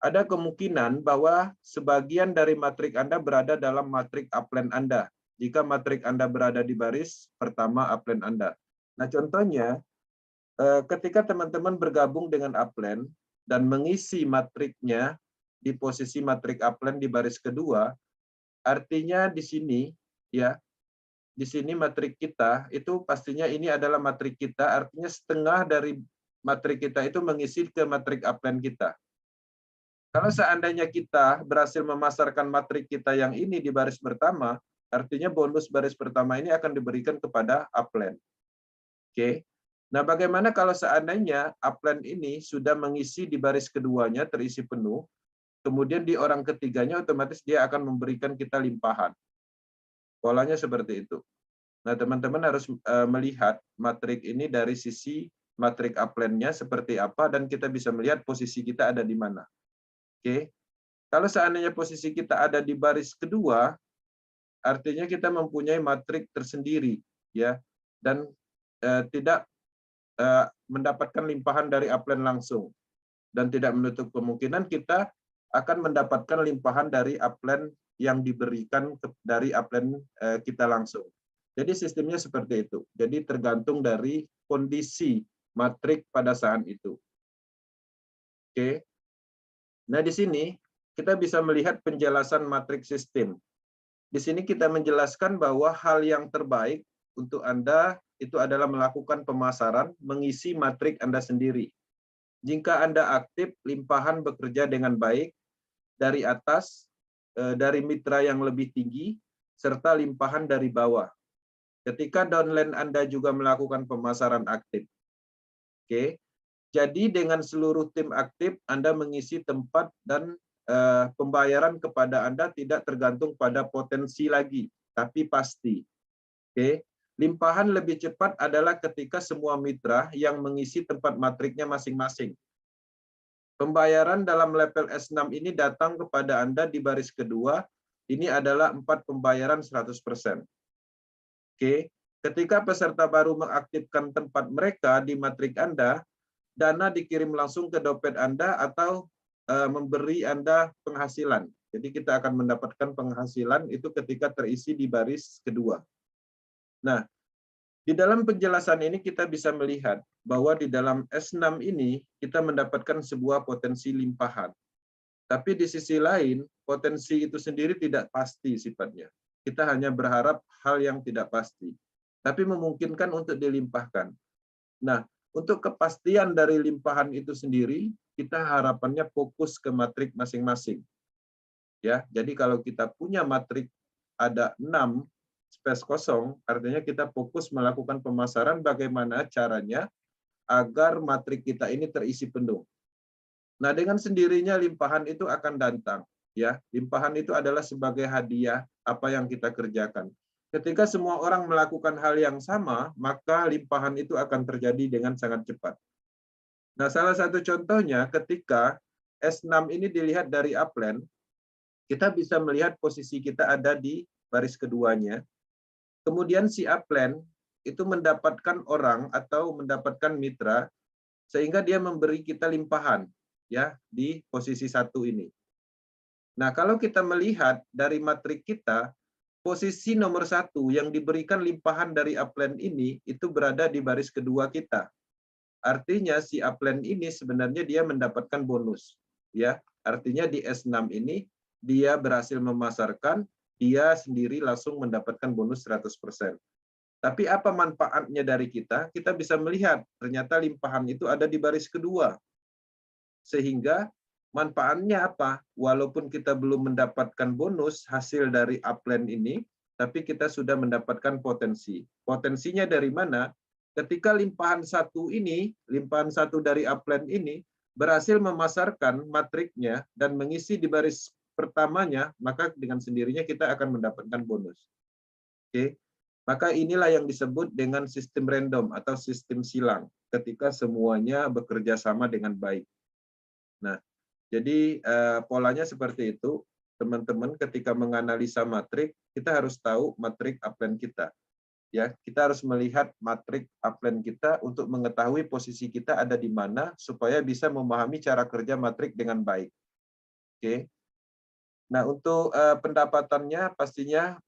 Ada kemungkinan bahwa sebagian dari matrik Anda berada dalam matrik upline Anda. Jika matrik Anda berada di baris pertama upline Anda. Nah, contohnya, ketika teman-teman bergabung dengan upline dan mengisi matriknya di posisi matrik upline di baris kedua, artinya di sini, ya, di sini matrik kita, itu pastinya ini adalah matrik kita, artinya setengah dari matrik kita itu mengisi ke matrik upline kita. Kalau seandainya kita berhasil memasarkan matrik kita yang ini di baris pertama, artinya bonus baris pertama ini akan diberikan kepada upline. Oke. Nah, bagaimana kalau seandainya upline ini sudah mengisi di baris keduanya terisi penuh, kemudian di orang ketiganya otomatis dia akan memberikan kita limpahan. Polanya seperti itu. Nah, teman-teman harus melihat matrik ini dari sisi matrik upline-nya seperti apa dan kita bisa melihat posisi kita ada di mana. Oke, kalau seandainya posisi kita ada di baris kedua, artinya kita mempunyai matrik tersendiri, ya, dan tidak mendapatkan limpahan dari upline langsung, dan tidak menutup kemungkinan kita akan mendapatkan limpahan dari upline yang diberikan dari upline kita langsung. Jadi sistemnya seperti itu. Jadi tergantung dari kondisi matrik pada saat itu. Oke. Nah, di sini kita bisa melihat penjelasan matrik sistem. Di sini kita menjelaskan bahwa hal yang terbaik untuk Anda itu adalah melakukan pemasaran, mengisi matrik Anda sendiri. Jika Anda aktif, limpahan bekerja dengan baik dari atas, dari mitra yang lebih tinggi, serta limpahan dari bawah. Ketika downline Anda juga melakukan pemasaran aktif. Oke. Jadi dengan seluruh tim aktif, Anda mengisi tempat dan pembayaran kepada Anda tidak tergantung pada potensi lagi, tapi pasti. Oke. Limpahan lebih cepat adalah ketika semua mitra yang mengisi tempat matriknya masing-masing. Pembayaran dalam level S6 ini datang kepada Anda di baris kedua, ini adalah 4 pembayaran 100%. Oke. Ketika peserta baru mengaktifkan tempat mereka di matrik Anda, dana dikirim langsung ke dompet Anda atau memberi Anda penghasilan. Jadi kita akan mendapatkan penghasilan itu ketika terisi di baris kedua. Nah, di dalam penjelasan ini kita bisa melihat bahwa di dalam S6 ini kita mendapatkan sebuah potensi limpahan. Tapi di sisi lain, potensi itu sendiri tidak pasti sifatnya. Kita hanya berharap hal yang tidak pasti. Tapi memungkinkan untuk dilimpahkan. Nah, untuk kepastian dari limpahan itu sendiri, kita harapannya fokus ke matrik masing-masing. Ya, jadi kalau kita punya matrik ada 6 space kosong, artinya kita fokus melakukan pemasaran bagaimana caranya agar matrik kita ini terisi penuh. Nah, dengan sendirinya limpahan itu akan datang. Ya, limpahan itu adalah sebagai hadiah apa yang kita kerjakan. Ketika semua orang melakukan hal yang sama, maka limpahan itu akan terjadi dengan sangat cepat. Nah, salah satu contohnya ketika S6 ini dilihat dari upline, kita bisa melihat posisi kita ada di baris keduanya. Kemudian si upline itu mendapatkan orang atau mendapatkan mitra sehingga dia memberi kita limpahan ya di posisi 1 ini. Nah, kalau kita melihat dari matrik kita, posisi nomor 1 yang diberikan limpahan dari upline ini itu berada di baris kedua kita. Artinya si upline ini sebenarnya dia mendapatkan bonus. Ya, artinya di S6 ini dia berhasil memasarkan, dia sendiri langsung mendapatkan bonus 100%. Tapi apa manfaatnya dari kita? Kita bisa melihat ternyata limpahan itu ada di baris kedua. Sehingga manfaatnya apa? Walaupun kita belum mendapatkan bonus hasil dari upline ini, tapi kita sudah mendapatkan potensi. Potensinya dari mana? Ketika limpahan 1 ini, limpahan 1 dari upline ini berhasil memasarkan matriknya dan mengisi di baris pertamanya, maka dengan sendirinya kita akan mendapatkan bonus. Oke. Maka inilah yang disebut dengan sistem random atau sistem silang ketika semuanya bekerja sama dengan baik. Nah, jadi polanya seperti itu, teman-teman. Ketika menganalisa matrik, kita harus tahu matrik upline kita. Ya, kita harus melihat matrik upline kita untuk mengetahui posisi kita ada di mana supaya bisa memahami cara kerja matrik dengan baik. Oke. Nah, untuk pendapatannya pastinya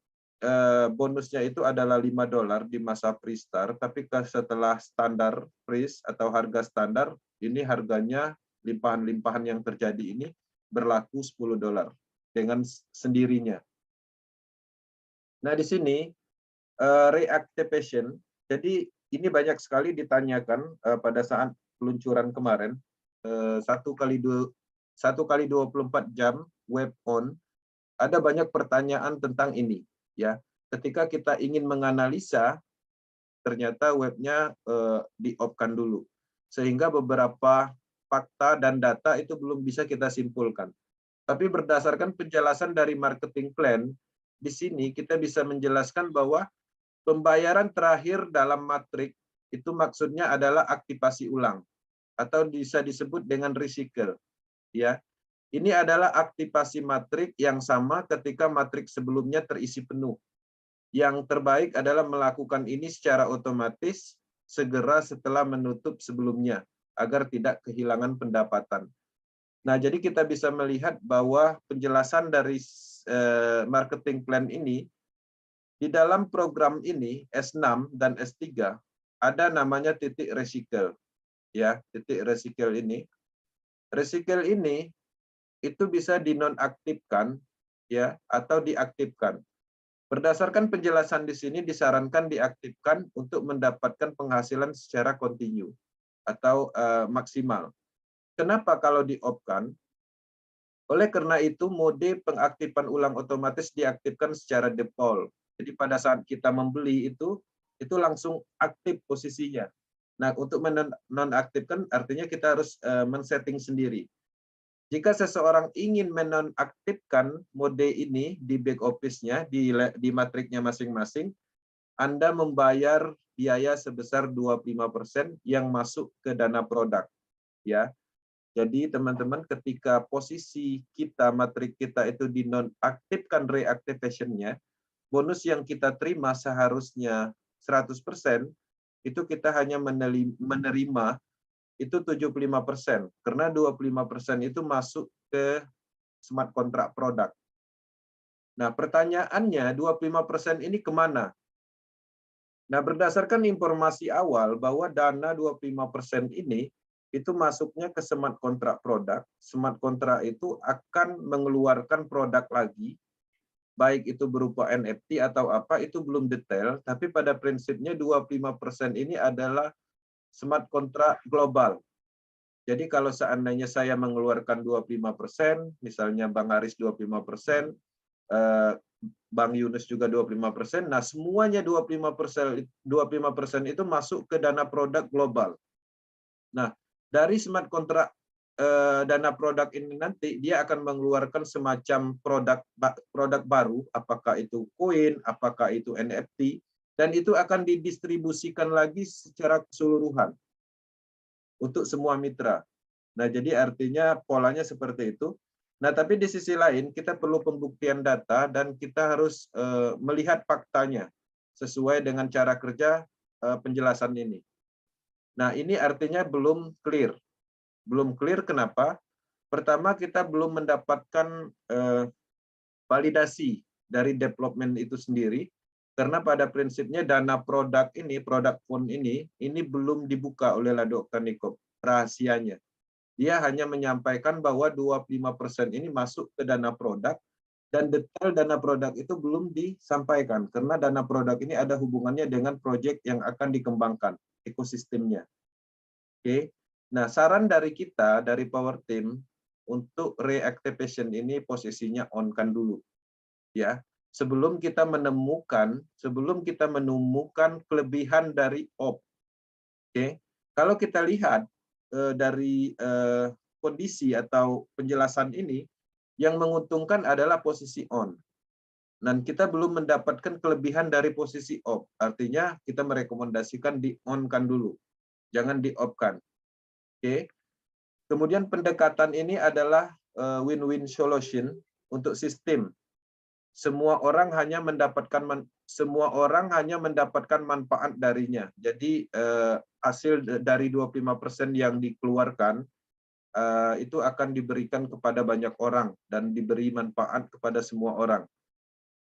bonusnya itu adalah $5 di masa pre-start, tapi setelah standar price atau harga standar, ini harganya limpahan-limpahan yang terjadi ini berlaku $10 dengan sendirinya. Nah, di sini reactivation, jadi ini banyak sekali ditanyakan pada saat peluncuran kemarin, 1 kali 24 jam web on, ada banyak pertanyaan tentang ini. Ya, ketika kita ingin menganalisa, ternyata webnya di-off-kan dulu, sehingga beberapa fakta dan data itu belum bisa kita simpulkan. Tapi berdasarkan penjelasan dari marketing plan, di sini kita bisa menjelaskan bahwa pembayaran terakhir dalam matrik itu maksudnya adalah aktivasi ulang atau bisa disebut dengan recycle. Ya, ini adalah aktivasi matrik yang sama ketika matrik sebelumnya terisi penuh. Yang terbaik adalah melakukan ini secara otomatis segera setelah menutup sebelumnya, agar tidak kehilangan pendapatan. Nah, jadi kita bisa melihat bahwa penjelasan dari marketing plan ini, di dalam program ini, S6 dan S3, ada namanya titik recycle. Ya, titik recycle ini. Recycle ini itu bisa dinonaktifkan ya atau diaktifkan. Berdasarkan penjelasan di sini disarankan diaktifkan untuk mendapatkan penghasilan secara kontinu atau maksimal. Kenapa kalau di-off-kan? Oleh karena itu mode pengaktifan ulang otomatis diaktifkan secara default. Jadi pada saat kita membeli itu langsung aktif posisinya. Nah, untuk menonaktifkan artinya kita harus men-setting sendiri. Jika seseorang ingin menonaktifkan mode ini di back office-nya, di matriknya masing-masing, Anda membayar biaya sebesar 25% yang masuk ke dana produk. Ya. Jadi teman-teman, ketika posisi kita, matrik kita itu dinonaktifkan reactivation-nya, bonus yang kita terima seharusnya 100%, itu kita hanya menerima itu 75%, karena 25% itu masuk ke smart contract produk. Nah, pertanyaannya 25% ini kemana? Nah, berdasarkan informasi awal bahwa dana 25% ini itu masuknya ke smart contract produk. Smart contract itu akan mengeluarkan produk lagi, baik itu berupa NFT atau apa, itu belum detail, tapi pada prinsipnya 25% ini adalah smart contract global. Jadi kalau seandainya saya mengeluarkan 25%, misalnya Bang Aris 25%, Bang Yunus juga 25%, nah semuanya 25% itu masuk ke dana produk global. Nah, dari smart contract dana produk ini nanti dia akan mengeluarkan semacam produk baru, apakah itu koin, apakah itu NFT, dan itu akan didistribusikan lagi secara keseluruhan untuk semua mitra. Nah, jadi artinya polanya seperti itu. Nah, tapi di sisi lain kita perlu pembuktian data dan kita harus melihat faktanya sesuai dengan cara kerja penjelasan ini. Nah, ini artinya belum clear. Belum clear kenapa? Pertama, kita belum mendapatkan validasi dari development itu sendiri, karena pada prinsipnya dana produk ini, produk fund ini belum dibuka oleh Ladok Tanikop, rahasianya. Dia hanya menyampaikan bahwa 25% ini masuk ke dana produk, dan detail dana produk itu belum disampaikan, karena dana produk ini ada hubungannya dengan proyek yang akan dikembangkan, ekosistemnya. Oke. Nah, saran dari kita, dari Power Team, untuk reactivation ini posisinya on-kan dulu. Ya, sebelum kita menemukan kelebihan dari op. Oke. Kalau kita lihat dari kondisi atau penjelasan ini, yang menguntungkan adalah posisi on. Dan kita belum mendapatkan kelebihan dari posisi off. Artinya kita merekomendasikan di on-kan dulu. Jangan di off-kan. Oke. Kemudian pendekatan ini adalah win-win solution untuk sistem. Semua orang hanya mendapatkan manfaat darinya. Jadi hasil dari 25% yang dikeluarkan itu akan diberikan kepada banyak orang dan diberi manfaat kepada semua orang.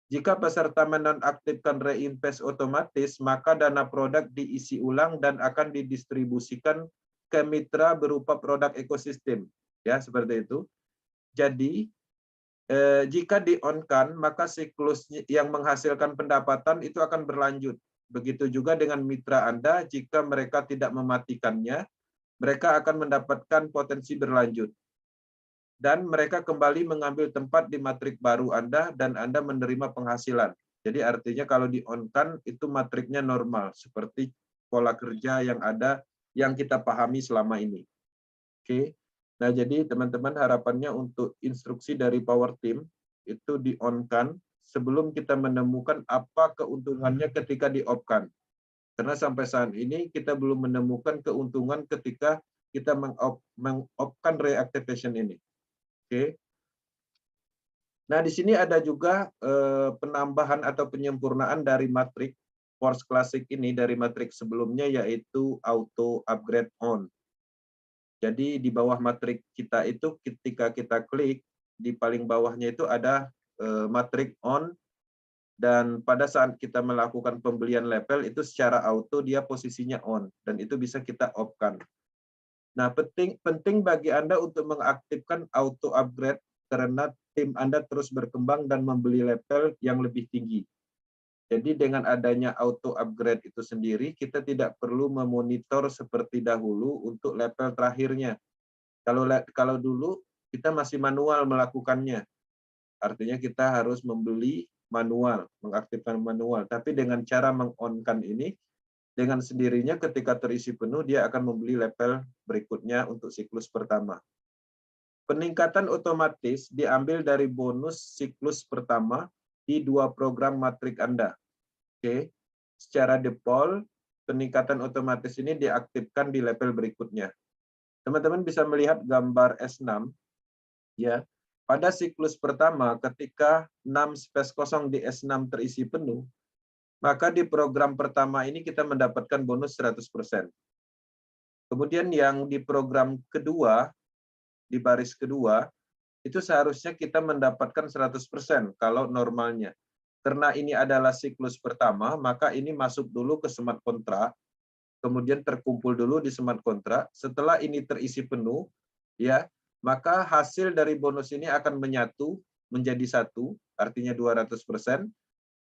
Jika peserta menonaktifkan reinvest otomatis, maka dana produk diisi ulang dan akan didistribusikan ke mitra berupa produk ekosistem. Ya, seperti itu. Jadi jika di-on-kan, maka siklus yang menghasilkan pendapatan itu akan berlanjut. Begitu juga dengan mitra Anda, jika mereka tidak mematikannya, mereka akan mendapatkan potensi berlanjut. Dan mereka kembali mengambil tempat di matrik baru Anda, dan Anda menerima penghasilan. Jadi artinya kalau di-on-kan, itu matriknya normal, seperti pola kerja yang ada, yang kita pahami selama ini. Oke. Nah, jadi teman-teman harapannya untuk instruksi dari Power Team itu di-on-kan sebelum kita menemukan apa keuntungannya ketika di-off-kan. Karena sampai saat ini kita belum menemukan keuntungan ketika kita meng-off-kan reactivation ini. Oke. Nah, di sini ada juga penambahan atau penyempurnaan dari matrik Force Classic ini dari matrik sebelumnya, yaitu auto upgrade on. Jadi di bawah matrik kita itu ketika kita klik, di paling bawahnya itu ada matrik on, dan pada saat kita melakukan pembelian level itu secara auto dia posisinya on, dan itu bisa kita off-kan. Nah, penting bagi Anda untuk mengaktifkan auto upgrade karena tim Anda terus berkembang dan membeli level yang lebih tinggi. Jadi dengan adanya auto upgrade itu sendiri, kita tidak perlu memonitor seperti dahulu untuk level terakhirnya. Kalau dulu kita masih manual melakukannya. Artinya kita harus membeli manual, mengaktifkan manual. Tapi dengan cara meng-on-kan ini, dengan sendirinya ketika terisi penuh, dia akan membeli level berikutnya untuk siklus pertama. Peningkatan otomatis diambil dari bonus siklus pertama di 2 program matrik Anda. Oke, secara default peningkatan otomatis ini diaktifkan di level berikutnya. Teman-teman bisa melihat gambar S6, ya. Pada siklus pertama, ketika 6 space kosong di S6 terisi penuh, maka di program pertama ini kita mendapatkan bonus 100%. Kemudian yang di program kedua, di baris kedua, itu seharusnya kita mendapatkan 100% kalau normalnya. Karena ini adalah siklus pertama, maka ini masuk dulu ke smart kontrak, kemudian terkumpul dulu di smart kontrak. Setelah ini terisi penuh, ya, maka hasil dari bonus ini akan menyatu menjadi satu, artinya 200%.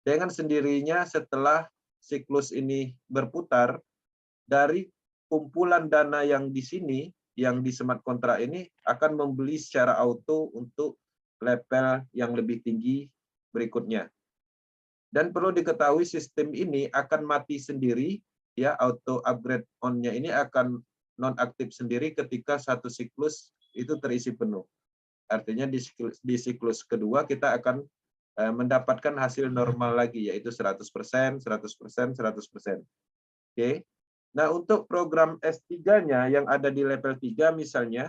Dengan sendirinya setelah siklus ini berputar, dari kumpulan dana yang di sini, yang di smart kontrak ini, akan membeli secara auto untuk level yang lebih tinggi berikutnya. Dan perlu diketahui sistem ini akan mati sendiri, ya, auto upgrade on-nya ini akan nonaktif sendiri ketika satu siklus itu terisi penuh. Artinya di siklus kedua kita akan mendapatkan hasil normal lagi, yaitu 100%, 100%, 100%. Oke. Nah, untuk program S3-nya yang ada di level 3 misalnya,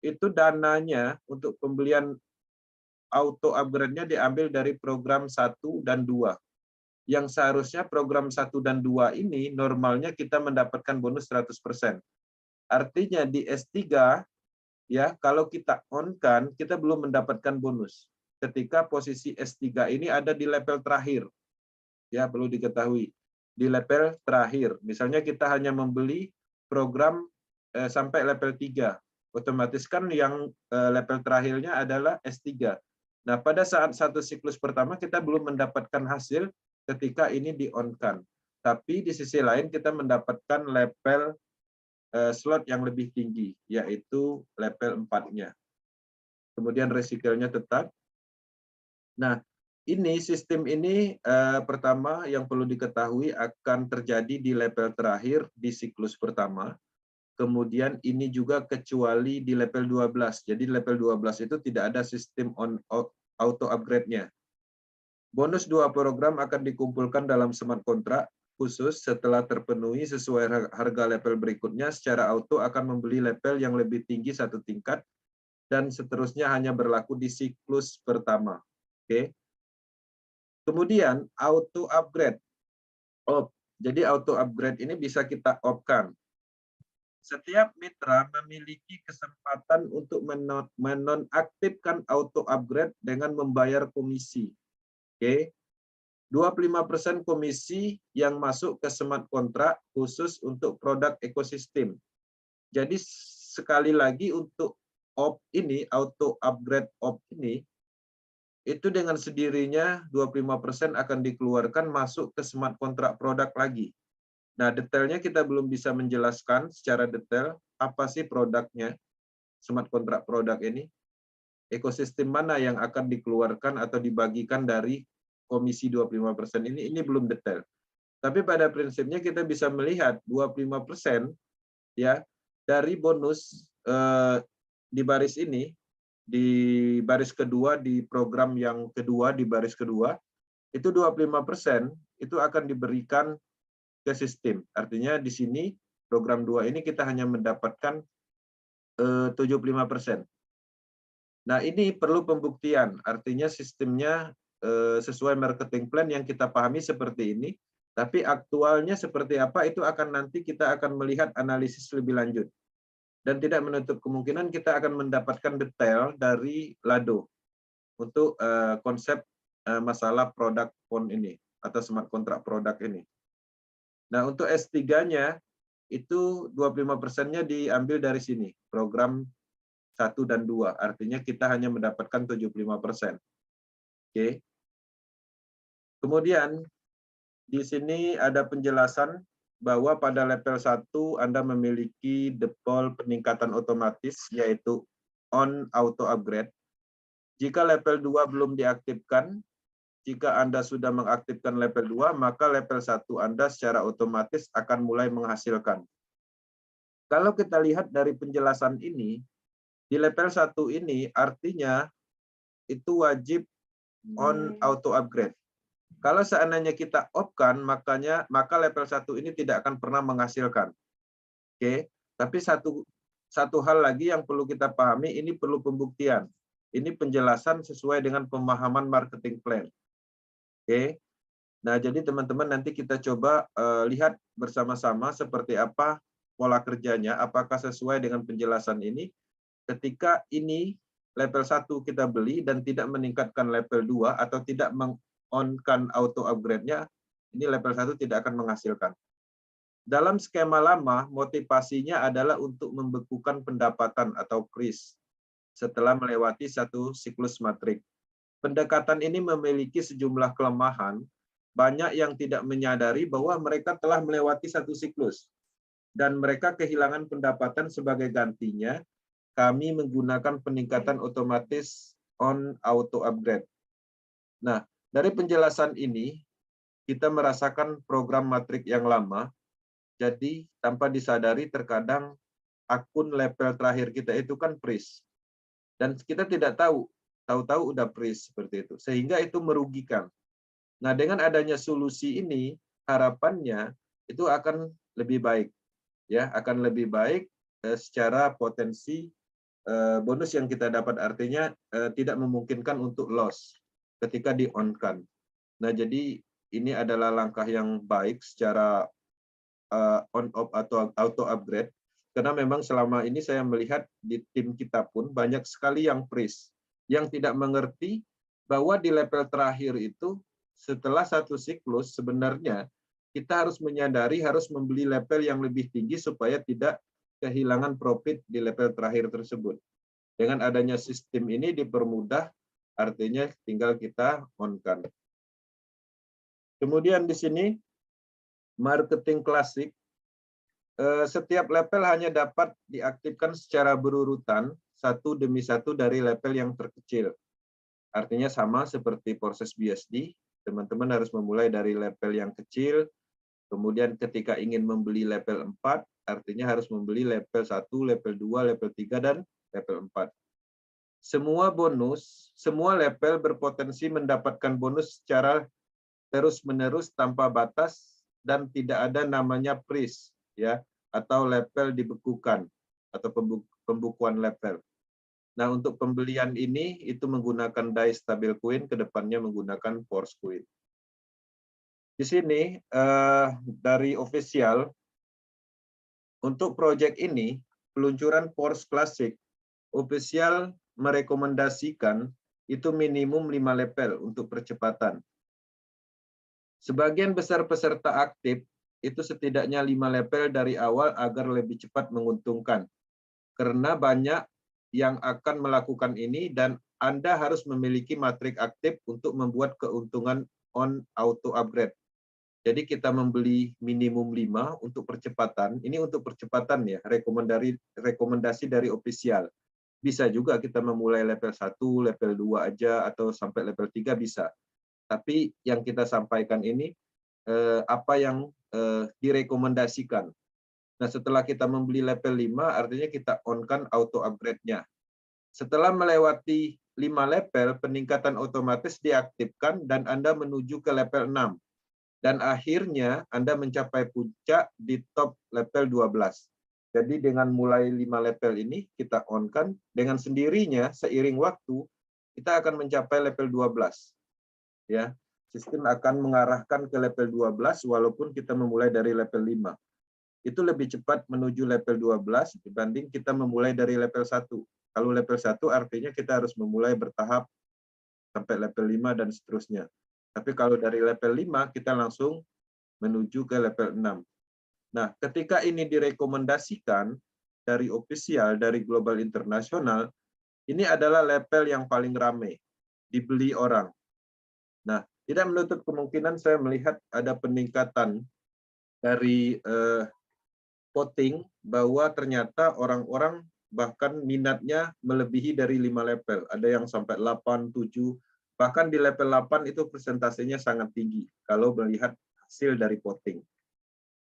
itu dananya untuk pembelian auto upgrade-nya diambil dari program 1 dan 2. yang seharusnya program 1 dan 2 ini normalnya kita mendapatkan bonus 100%. Artinya di S3 ya, kalau kita on-kan, kita belum mendapatkan bonus. Ketika posisi S3 ini ada di level terakhir. Ya, perlu diketahui. Di level terakhir. Misalnya kita hanya membeli program sampai level 3. Otomatis kan yang level terakhirnya adalah S3. Nah, pada saat satu siklus pertama kita belum mendapatkan hasil ketika ini di on-kan. Tapi di sisi lain kita mendapatkan level slot yang lebih tinggi, yaitu level 4-nya. Kemudian resikonya tetap. Nah, ini sistem ini pertama yang perlu diketahui akan terjadi di level terakhir di siklus pertama. Kemudian ini juga kecuali di level 12. Jadi level 12 itu tidak ada sistem auto upgrade-nya. Bonus 2 program akan dikumpulkan dalam smart contract khusus setelah terpenuhi sesuai harga level berikutnya secara auto akan membeli level yang lebih tinggi satu tingkat dan seterusnya hanya berlaku di siklus pertama. Oke. Kemudian auto upgrade. Jadi auto upgrade ini bisa kita off-kan. Setiap mitra memiliki kesempatan untuk menonaktifkan auto upgrade dengan membayar komisi. Oke. 25% komisi yang masuk ke smart contract khusus untuk produk ekosistem. Jadi sekali lagi untuk auto upgrade ini, itu dengan sendirinya 25% akan dikeluarkan masuk ke smart contract produk lagi. Nah, detailnya kita belum bisa menjelaskan secara detail apa sih produknya, smart contract produk ini, ekosistem mana yang akan dikeluarkan atau dibagikan dari komisi 25% ini belum detail. Tapi pada prinsipnya kita bisa melihat 25% ya dari bonus di baris ini, di baris kedua di program yang kedua di baris kedua itu 25% itu akan diberikan ke sistem. Artinya di sini program 2 ini kita hanya mendapatkan 75%. Nah, ini perlu pembuktian. Artinya sistemnya sesuai marketing plan yang kita pahami seperti ini, tapi aktualnya seperti apa itu akan nanti kita akan melihat analisis lebih lanjut. Dan tidak menutup kemungkinan kita akan mendapatkan detail dari Lado untuk konsep masalah produk phone ini atau smart contract produk ini. Nah, untuk S3-nya itu 25%-nya diambil dari sini, program 1 dan 2. Artinya kita hanya mendapatkan 75%. Oke. Kemudian di sini ada penjelasan bahwa pada level 1 Anda memiliki default peningkatan otomatis yaitu on auto upgrade. Jika level 2 belum diaktifkan, jika Anda sudah mengaktifkan level 2, maka level 1 Anda secara otomatis akan mulai menghasilkan. Kalau kita lihat dari penjelasan ini, di level 1 ini artinya itu wajib on auto upgrade. Kalau seandainya kita off-kan, maka level 1 ini tidak akan pernah menghasilkan. Oke, tapi satu hal lagi yang perlu kita pahami, ini perlu pembuktian. Ini penjelasan sesuai dengan pemahaman marketing plan. Oke. Nah, jadi teman-teman nanti kita coba lihat bersama-sama seperti apa pola kerjanya, apakah sesuai dengan penjelasan ini. Ketika ini level 1 kita beli dan tidak meningkatkan level 2 atau tidak on-kan auto upgrade-nya, ini level 1 tidak akan menghasilkan. Dalam skema lama, motivasinya adalah untuk membekukan pendapatan atau kris setelah melewati satu siklus matrik. Pendekatan ini memiliki sejumlah kelemahan, banyak yang tidak menyadari bahwa mereka telah melewati satu siklus, dan mereka kehilangan pendapatan sebagai gantinya, kami menggunakan peningkatan otomatis on auto upgrade. Nah, dari penjelasan ini, kita merasakan program matrik yang lama, jadi tanpa disadari terkadang akun level terakhir kita itu kan freeze. Dan kita tidak tahu-tahu udah freeze seperti itu. Sehingga itu merugikan. Nah, dengan adanya solusi ini, harapannya itu akan lebih baik. Ya, akan lebih baik secara potensi bonus yang kita dapat, artinya tidak memungkinkan untuk loss ketika di on-kan. Nah, jadi ini adalah langkah yang baik secara on-off atau auto-upgrade. Karena memang selama ini saya melihat di tim kita pun banyak sekali yang freeze, yang tidak mengerti bahwa di level terakhir itu setelah satu siklus sebenarnya kita harus menyadari harus membeli level yang lebih tinggi supaya tidak kehilangan profit di level terakhir tersebut. Dengan adanya sistem ini dipermudah, artinya tinggal kita on-kan. Kemudian di sini marketing klasik, setiap level hanya dapat diaktifkan secara berurutan satu demi satu dari level yang terkecil. Artinya sama seperti proses BSD, teman-teman harus memulai dari level yang kecil, kemudian ketika ingin membeli level 4, artinya harus membeli level 1, level 2, level 3, dan level 4. Semua bonus, semua level berpotensi mendapatkan bonus secara terus-menerus tanpa batas dan tidak ada namanya freeze ya atau level dibekukan atau pembukuan level. Nah, untuk pembelian ini itu menggunakan die stabil coin, ke depannya menggunakan force coin. Di sini dari official untuk project ini peluncuran force classic official merekomendasikan itu minimum 5 level untuk percepatan. Sebagian besar peserta aktif itu setidaknya 5 level dari awal agar lebih cepat menguntungkan. Karena banyak yang akan melakukan ini dan Anda harus memiliki matrik aktif untuk membuat keuntungan on auto upgrade. Jadi kita membeli minimum 5 untuk percepatan. Ini untuk percepatan ya, rekomendasi dari official. Bisa juga kita memulai level 1, level 2 aja atau sampai level 3 bisa. Tapi yang kita sampaikan ini apa yang direkomendasikan. Nah, setelah kita membeli level 5, artinya kita on-kan auto upgrade-nya. Setelah melewati 5 level, peningkatan otomatis diaktifkan dan Anda menuju ke level 6. Dan akhirnya Anda mencapai puncak di top level 12. Jadi dengan mulai 5 level ini kita on-kan, dengan sendirinya seiring waktu kita akan mencapai level 12. Ya, sistem akan mengarahkan ke level 12 walaupun kita memulai dari level 5. Itu lebih cepat menuju level 12 dibanding kita memulai dari level 1. Kalau level 1 artinya kita harus memulai bertahap sampai level 5 dan seterusnya. Tapi kalau dari level 5 kita langsung menuju ke level 6. Nah, ketika ini direkomendasikan dari official, dari global internasional, ini adalah level yang paling ramai dibeli orang. Nah, tidak menutup kemungkinan saya melihat ada peningkatan dari voting bahwa ternyata orang-orang bahkan minatnya melebihi dari 5 level. Ada yang sampai 8, 7, bahkan di level 8 itu persentasenya sangat tinggi kalau melihat hasil dari voting.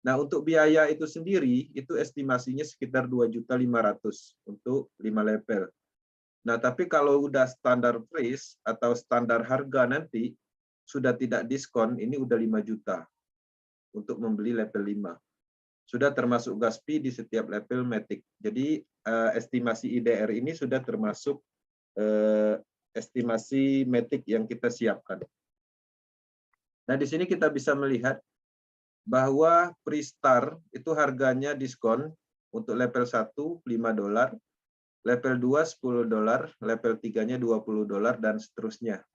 Nah, untuk biaya itu sendiri, itu estimasinya sekitar 2.500.000 untuk 5 level. Nah, tapi kalau udah standar price atau standar harga nanti, sudah tidak diskon, ini udah 5 juta untuk membeli level 5. Sudah termasuk gas fee di setiap level Matic. Jadi estimasi IDR ini sudah termasuk estimasi Matic yang kita siapkan. Nah, di sini kita bisa melihat bahwa pre-star itu harganya diskon untuk level 1 $5, level 2 $10, level 3-nya $20 dan seterusnya.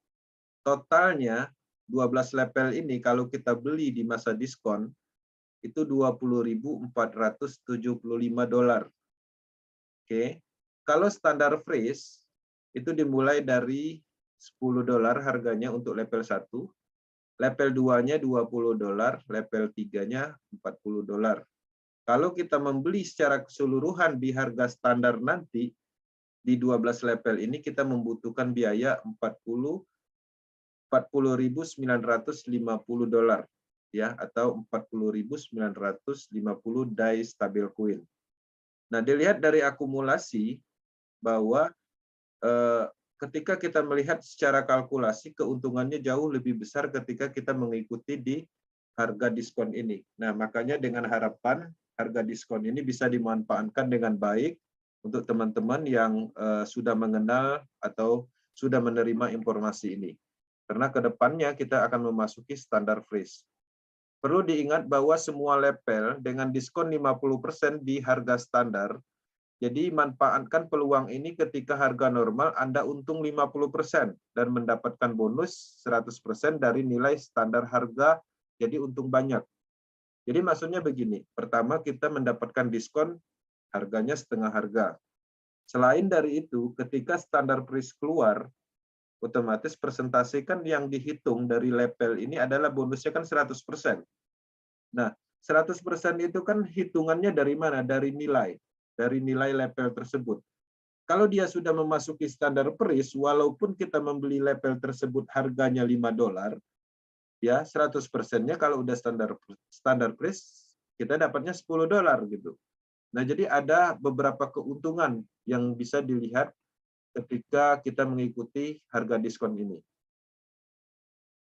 Totalnya 12 level ini kalau kita beli di masa diskon itu $20.475. Oke. Kalau standar freeze itu dimulai dari $10 harganya untuk level 1, level 2-nya $20, level 3-nya $40. Kalau kita membeli secara keseluruhan di harga standar nanti di 12 level ini kita membutuhkan biaya $40.950 ya atau $40.950 die stabil coin. Nah, dilihat dari akumulasi bahwa ketika kita melihat secara kalkulasi keuntungannya jauh lebih besar ketika kita mengikuti di harga diskon ini. Nah, makanya dengan harapan harga diskon ini bisa dimanfaatkan dengan baik untuk teman-teman yang sudah mengenal atau sudah menerima informasi ini. Karena ke depannya kita akan memasuki standar freeze. Perlu diingat bahwa semua label dengan diskon 50% di harga standar. Jadi manfaatkan peluang ini ketika harga normal Anda untung 50% dan mendapatkan bonus 100% dari nilai standar harga, jadi untung banyak. Jadi maksudnya begini, pertama kita mendapatkan diskon harganya setengah harga. Selain dari itu, ketika standar freeze keluar, otomatis persentase kan yang dihitung dari label ini adalah bonusnya kan 100%. Nah, 100% itu kan hitungannya dari mana? Dari nilai label tersebut. Kalau dia sudah memasuki standar freeze, walaupun kita membeli label tersebut harganya $5, ya 100%-nya kalau udah standar freeze, kita dapatnya $10 gitu. Nah, jadi ada beberapa keuntungan yang bisa dilihat ketika kita mengikuti harga diskon ini.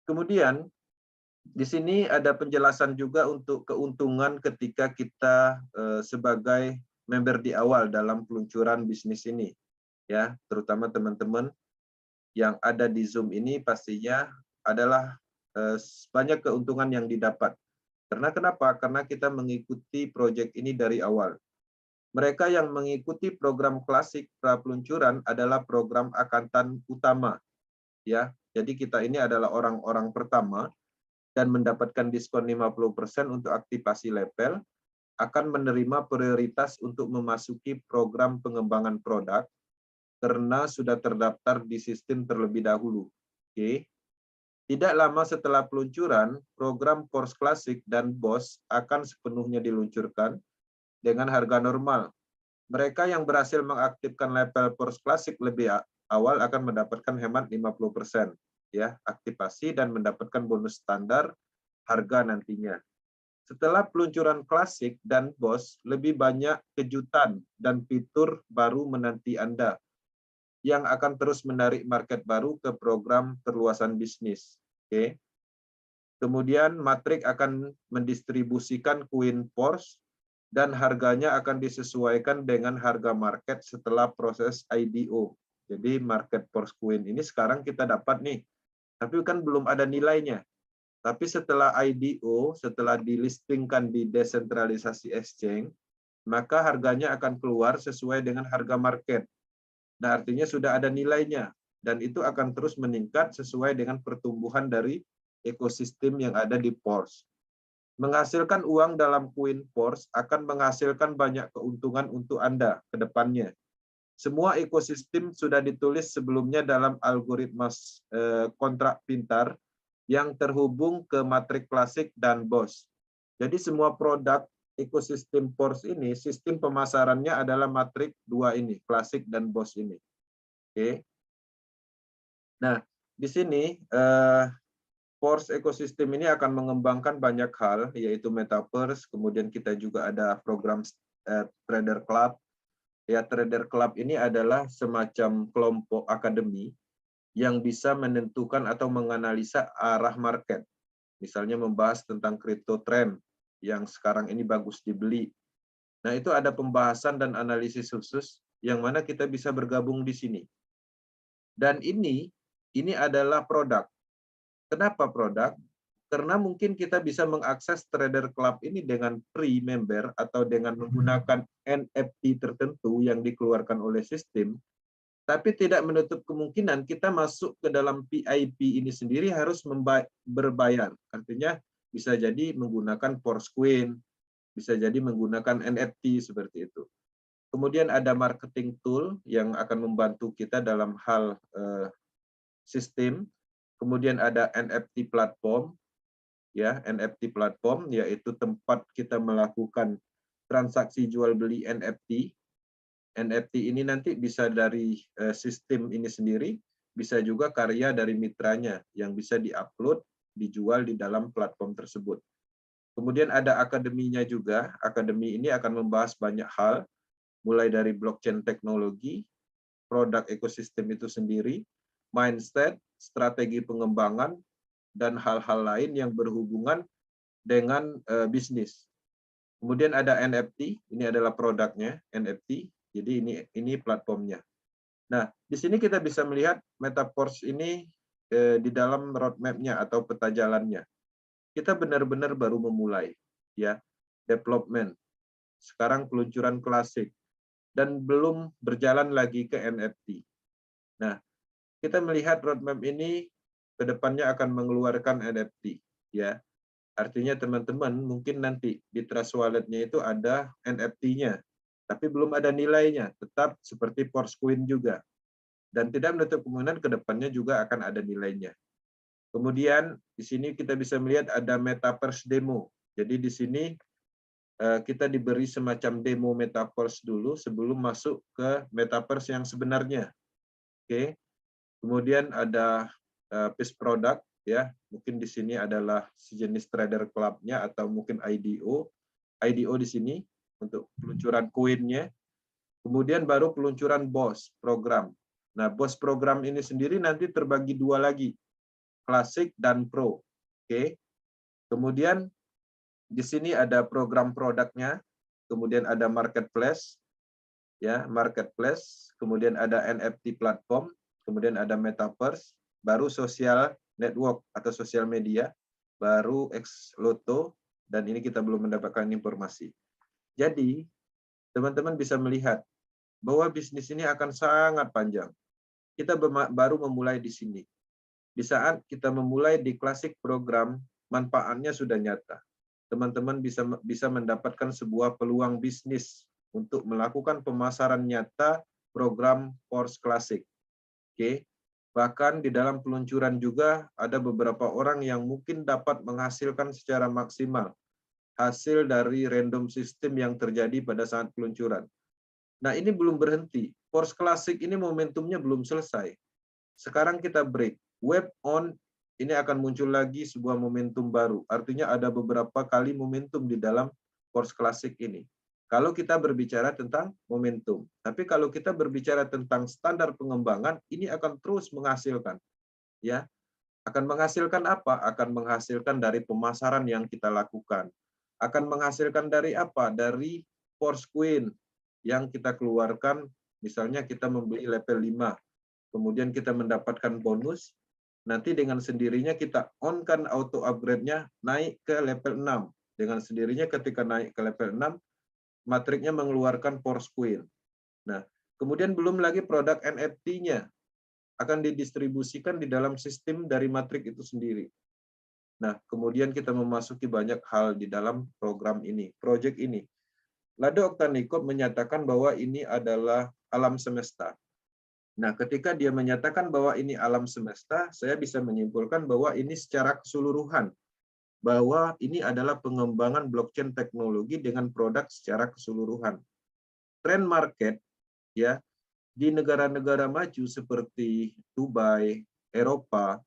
Kemudian, di sini ada penjelasan juga untuk keuntungan ketika kita sebagai member di awal dalam peluncuran bisnis ini. Ya, terutama teman-teman yang ada di Zoom ini pastinya adalah banyak keuntungan yang didapat. Karena kenapa? Karena kita mengikuti proyek ini dari awal. Mereka yang mengikuti program klasik pra peluncuran adalah program akantan utama. Ya, jadi kita ini adalah orang-orang pertama dan mendapatkan diskon 50% untuk aktivasi label, akan menerima prioritas untuk memasuki program pengembangan produk karena sudah terdaftar di sistem terlebih dahulu. Oke. Tidak lama setelah peluncuran, program Course Classic dan BOSS akan sepenuhnya diluncurkan dengan harga normal. Mereka yang berhasil mengaktifkan label Course Classic lebih awal akan mendapatkan hemat 50%, ya, aktivasi dan mendapatkan bonus standar harga nantinya. Setelah peluncuran Classic dan BOSS, lebih banyak kejutan dan fitur baru menanti Anda yang akan terus menarik market baru ke program perluasan bisnis. Oke. Kemudian Matrix akan mendistribusikan Queen Force dan harganya akan disesuaikan dengan harga market setelah proses IDO. Jadi market force Queen ini sekarang kita dapat nih, tapi kan belum ada nilainya. Tapi setelah IDO, setelah dilistingkan di desentralisasi exchange, maka harganya akan keluar sesuai dengan harga market. Nah, artinya sudah ada nilainya, dan itu akan terus meningkat sesuai dengan pertumbuhan dari ekosistem yang ada di Force. Menghasilkan uang dalam Queen Force akan menghasilkan banyak keuntungan untuk Anda ke depannya. Semua ekosistem sudah ditulis sebelumnya dalam algoritma kontrak pintar yang terhubung ke Matrix Classic dan BOSS. Jadi semua produk ekosistem Force ini, sistem pemasarannya adalah Matrix 2 ini, Classic dan BOSS ini. Oke. Nah, di sini Force ekosistem ini akan mengembangkan banyak hal, yaitu Metaverse, kemudian kita juga ada program Trader Club. Ya, Trader Club ini adalah semacam kelompok akademi yang bisa menentukan atau menganalisa arah market. Misalnya membahas tentang crypto trend yang sekarang ini bagus dibeli. Nah, itu ada pembahasan dan analisis khusus yang mana kita bisa bergabung di sini. Dan ini adalah produk. Kenapa produk? Karena mungkin kita bisa mengakses Trader Club ini dengan free member atau dengan menggunakan NFT tertentu yang dikeluarkan oleh sistem, tapi tidak menutup kemungkinan kita masuk ke dalam VIP ini sendiri harus berbayar. Artinya bisa jadi menggunakan Force Queen, bisa jadi menggunakan NFT seperti itu. Kemudian ada marketing tool yang akan membantu kita dalam hal sistem. Kemudian ada NFT platform, ya, NFT platform yaitu tempat kita melakukan transaksi jual beli NFT. NFT ini nanti bisa dari sistem ini sendiri, bisa juga karya dari mitranya yang bisa diupload, dijual di dalam platform tersebut. Kemudian ada akademinya juga. Akademi ini akan membahas banyak hal, mulai dari blockchain teknologi, produk ekosistem itu sendiri, mindset, strategi pengembangan, dan hal-hal lain yang berhubungan dengan bisnis. Kemudian ada NFT, ini adalah produknya, NFT, jadi ini platformnya. Nah, di sini kita bisa melihat Metaverse ini di dalam roadmap-nya atau peta jalannya. Kita benar-benar baru memulai, ya, development. Sekarang peluncuran klasik dan belum berjalan lagi ke NFT. Nah, kita melihat roadmap ini ke depannya akan mengeluarkan NFT, ya. Artinya teman-teman mungkin nanti di Trust Wallet-nya itu ada NFT-nya, tapi belum ada nilainya, tetap seperti Coin juga. Dan tidak menutup kemungkinan ke depannya juga akan ada nilainya. Kemudian di sini kita bisa melihat ada Metaverse demo. Jadi di sini kita diberi semacam demo Metaverse dulu sebelum masuk ke Metaverse yang sebenarnya. Oke. Kemudian ada piece product, ya, mungkin di sini adalah sejenis trader club-nya atau mungkin IDO di sini untuk peluncuran koinnya. Kemudian baru peluncuran BOSS program. Nah, BOSS program ini sendiri nanti terbagi dua lagi, klasik dan pro. Oke. Kemudian di sini ada program produknya, kemudian ada marketplace, ya, marketplace, kemudian ada NFT platform, kemudian ada metaverse, baru social network atau sosial media, baru X Loto, dan ini kita belum mendapatkan informasi. Jadi, teman-teman bisa melihat bahwa bisnis ini akan sangat panjang. Kita baru memulai di sini. Di saat kita memulai di klasik program, manfaatnya sudah nyata. Teman-teman bisa mendapatkan sebuah peluang bisnis untuk melakukan pemasaran nyata program Force Classic. Oke. Bahkan di dalam peluncuran juga ada beberapa orang yang mungkin dapat menghasilkan secara maksimal hasil dari random system yang terjadi pada saat peluncuran. Nah, ini belum berhenti. Force Classic ini momentumnya belum selesai. Sekarang kita break. Web on ini akan muncul lagi sebuah momentum baru. Artinya ada beberapa kali momentum di dalam Force Classic ini. Kalau kita berbicara tentang momentum. Tapi kalau kita berbicara tentang standar pengembangan, ini akan terus menghasilkan. Ya, akan menghasilkan apa? Akan menghasilkan dari pemasaran yang kita lakukan. Akan menghasilkan dari apa? Dari Force Coin yang kita keluarkan, misalnya kita membeli level 5, kemudian kita mendapatkan bonus, nanti dengan sendirinya kita on-kan auto upgrade-nya naik ke level 6. Dengan sendirinya ketika naik ke level 6, matriknya mengeluarkan Force Coin. Nah, kemudian belum lagi produk NFT-nya akan didistribusikan di dalam sistem dari matrik itu sendiri. Nah, kemudian kita memasuki banyak hal di dalam program ini, proyek ini. Lado Oktanikov menyatakan bahwa ini adalah alam semesta. Nah, ketika dia menyatakan bahwa ini alam semesta, saya bisa menyimpulkan bahwa ini secara keseluruhan, bahwa ini adalah pengembangan blockchain teknologi dengan produk secara keseluruhan. Trend market, ya, di negara-negara maju seperti Dubai, Eropa,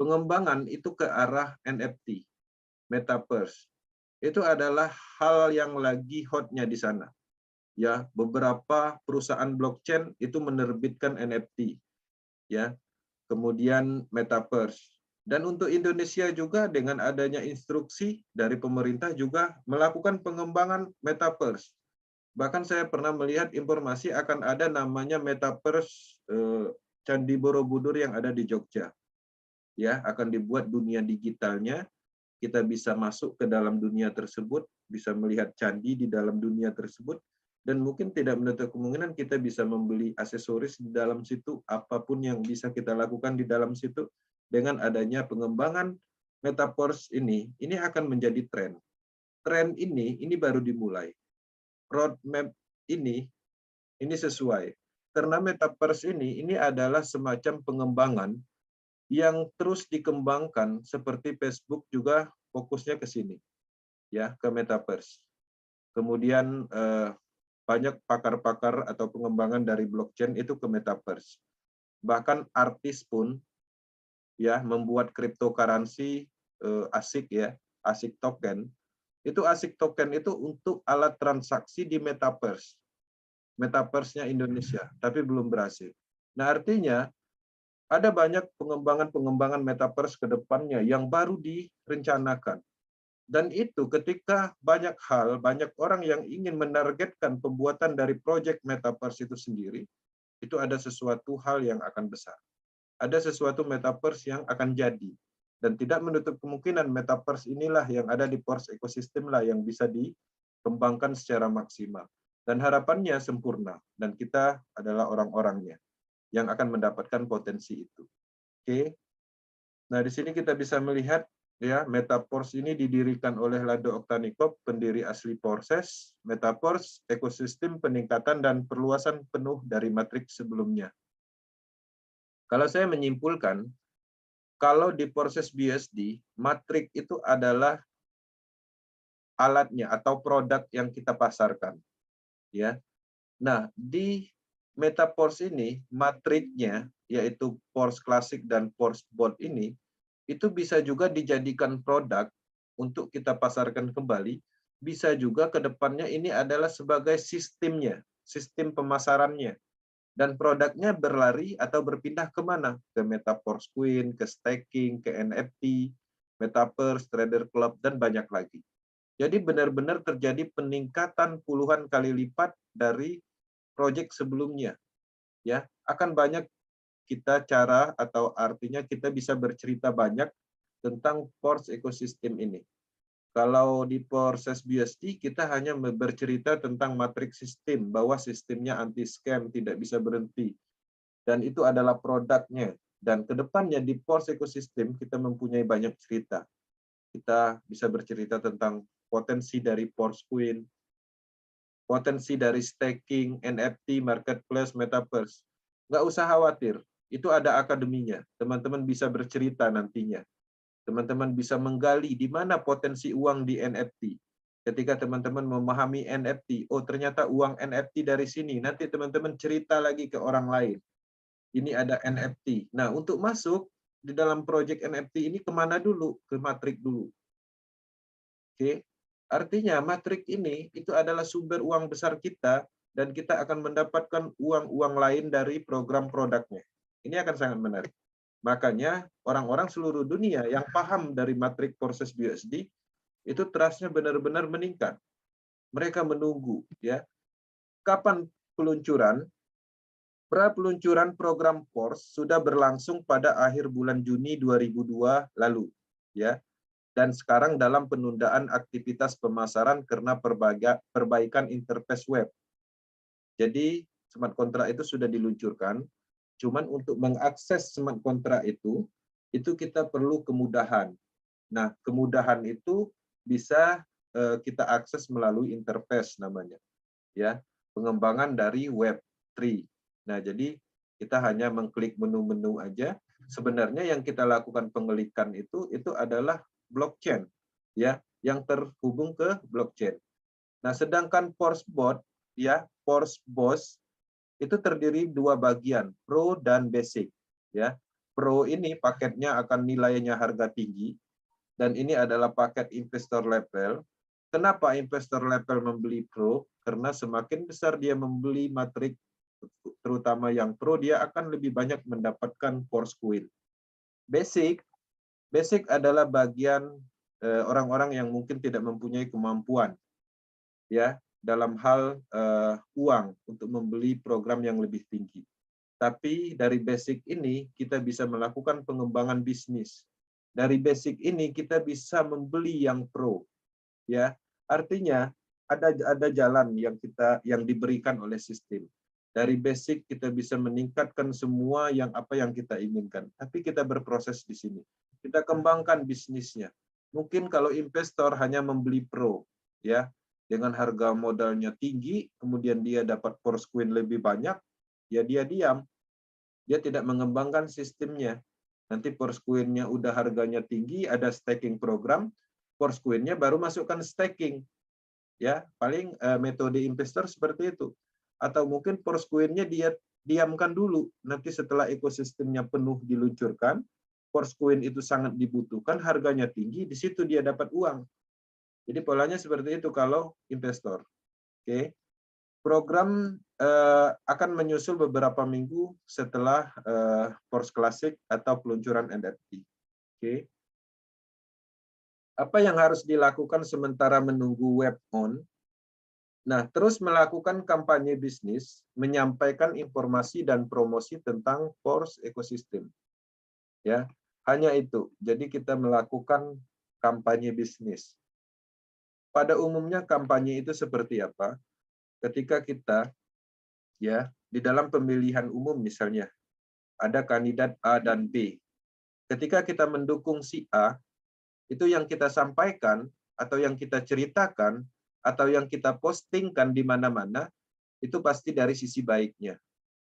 pengembangan itu ke arah NFT, metaverse. Itu adalah hal yang lagi hotnya di sana. Ya, beberapa perusahaan blockchain itu menerbitkan NFT, ya, kemudian metaverse. Dan untuk Indonesia juga dengan adanya instruksi dari pemerintah juga melakukan pengembangan metaverse. Bahkan saya pernah melihat informasi akan ada namanya metaverse Candi Borobudur yang ada di Jogja. Ya, akan dibuat dunia digitalnya. Kita bisa masuk ke dalam dunia tersebut, bisa melihat candi di dalam dunia tersebut, dan mungkin tidak menutup kemungkinan kita bisa membeli aksesoris di dalam situ, apapun yang bisa kita lakukan di dalam situ. Dengan adanya pengembangan metaverse ini akan menjadi tren. Tren ini baru dimulai. Roadmap ini sesuai. Karena metaverse ini adalah semacam pengembangan yang terus dikembangkan seperti Facebook juga fokusnya ke sini, ya, ke metaverse. Kemudian banyak pakar-pakar atau pengembangan dari blockchain itu ke metaverse. Bahkan artis pun, ya, membuat cryptocurrency ASIC, ya, ASIC token. Itu ASIC token itu untuk alat transaksi di metaverse. Metaverse-nya Indonesia, tapi belum berhasil. Nah, artinya ada banyak pengembangan metaverse ke depannya yang baru direncanakan. Dan itu ketika banyak orang yang ingin menargetkan pembuatan dari proyek metaverse itu sendiri, itu ada sesuatu hal yang akan besar. ada sesuatu metaverse yang akan jadi. Dan tidak menutup kemungkinan metaverse inilah yang ada di Pors ekosistem lah yang bisa dikembangkan secara maksimal. Dan harapannya sempurna. Dan kita adalah orang-orangnya yang akan mendapatkan potensi itu. Oke. Nah, di sini kita bisa melihat ya, Metaverse ini didirikan oleh Lado Oktanikov, pendiri asli Porses. Metaverse, ekosistem peningkatan dan perluasan penuh dari matriks sebelumnya. Kalau saya menyimpulkan, kalau di proses BSD, matrik itu adalah alatnya atau produk yang kita pasarkan. Ya. Nah, di Metaverse ini, matriknya, yaitu Pors Classic dan Pors Bot ini, itu bisa juga dijadikan produk untuk kita pasarkan kembali. Bisa juga ke depannya ini adalah sebagai sistemnya, sistem pemasarannya. Dan produknya berlari atau berpindah kemana? Ke Metaverse Queen, ke staking, ke NFT, Metaverse, Trader Club, dan banyak lagi. Jadi benar-benar terjadi peningkatan puluhan kali lipat dari proyek sebelumnya. Ya, akan banyak kita cara atau artinya kita bisa bercerita banyak tentang Pors ekosistem ini. Kalau di proses BSD kita hanya bercerita tentang matriks sistem, bahwa sistemnya anti scam, tidak bisa berhenti. Dan itu adalah produknya. Dan kedepannya di Pors ekosistem kita mempunyai banyak cerita. Kita bisa bercerita tentang potensi dari Pors Queen, potensi dari staking, NFT, marketplace, metaverse. Nggak usah khawatir, itu ada akademinya. Teman-teman bisa bercerita nantinya. Teman-teman bisa menggali di mana potensi uang di NFT. Ketika teman-teman memahami NFT, oh ternyata uang NFT dari sini. Nanti teman-teman cerita lagi ke orang lain. Ini ada NFT. Nah, untuk masuk di dalam proyek NFT ini kemana dulu? Ke matrik dulu. Oke. Artinya matrik ini itu adalah sumber uang besar kita dan kita akan mendapatkan uang-uang lain dari program produknya. Ini akan sangat menarik. Makanya orang-orang seluruh dunia yang paham dari matrik proses BUSD itu trust-nya benar-benar meningkat. Mereka menunggu ya. Kapan peluncuran? Pra-peluncuran program Pors sudah berlangsung pada akhir bulan Juni 2002 lalu ya. Dan sekarang dalam penundaan aktivitas pemasaran karena perbaikan interface web. Jadi smart contract itu sudah diluncurkan, cuman untuk mengakses smart contract itu kita perlu kemudahan. Nah, kemudahan itu bisa kita akses melalui interface namanya, ya, pengembangan dari Web3. Nah, jadi kita hanya mengklik menu-menu aja. Sebenarnya yang kita lakukan pengelikan itu adalah blockchain, ya, yang terhubung ke blockchain. Nah, sedangkan Porsbot, ya, Porsbos itu terdiri dua bagian, Pro dan Basic, ya. Pro ini paketnya akan nilainya harga tinggi, dan ini adalah paket investor level. Kenapa investor level membeli Pro? Karena semakin besar dia membeli matrik, terutama yang Pro, dia akan lebih banyak mendapatkan Pors Coin. Basic adalah bagian orang-orang yang mungkin tidak mempunyai kemampuan ya dalam hal uang untuk membeli program yang lebih tinggi. Tapi dari basic ini kita bisa melakukan pengembangan bisnis. Dari basic ini kita bisa membeli yang pro. Ya, artinya ada jalan yang diberikan oleh sistem. Dari basic kita bisa meningkatkan semua apa yang kita inginkan. Tapi kita berproses di sini. Kita kembangkan bisnisnya. Mungkin kalau investor hanya membeli pro, ya, dengan harga modalnya tinggi, kemudian dia dapat Pors Coin lebih banyak, ya dia diam. Dia tidak mengembangkan sistemnya. Nanti Pors Coin-nya udah harganya tinggi, ada staking program, Pors Coin-nya baru masukkan staking. Ya, paling metode investor seperti itu. Atau mungkin Pors Coin-nya dia diamkan dulu. Nanti setelah ekosistemnya penuh diluncurkan, Pors Coin itu sangat dibutuhkan, harganya tinggi, di situ dia dapat uang. Jadi polanya seperti itu kalau investor. Oke. Program akan menyusul beberapa minggu setelah Pors Classic atau peluncuran NFT. Oke. Apa yang harus dilakukan sementara menunggu web on? Nah, terus melakukan kampanye bisnis, menyampaikan informasi dan promosi tentang Pors ekosistem. Ya, hanya itu. Jadi kita melakukan kampanye bisnis. Pada umumnya kampanye itu seperti apa? Ketika kita ya di dalam pemilihan umum misalnya ada kandidat A dan B. Ketika kita mendukung si A, itu yang kita sampaikan atau yang kita ceritakan atau yang kita postingkan di mana-mana itu pasti dari sisi baiknya.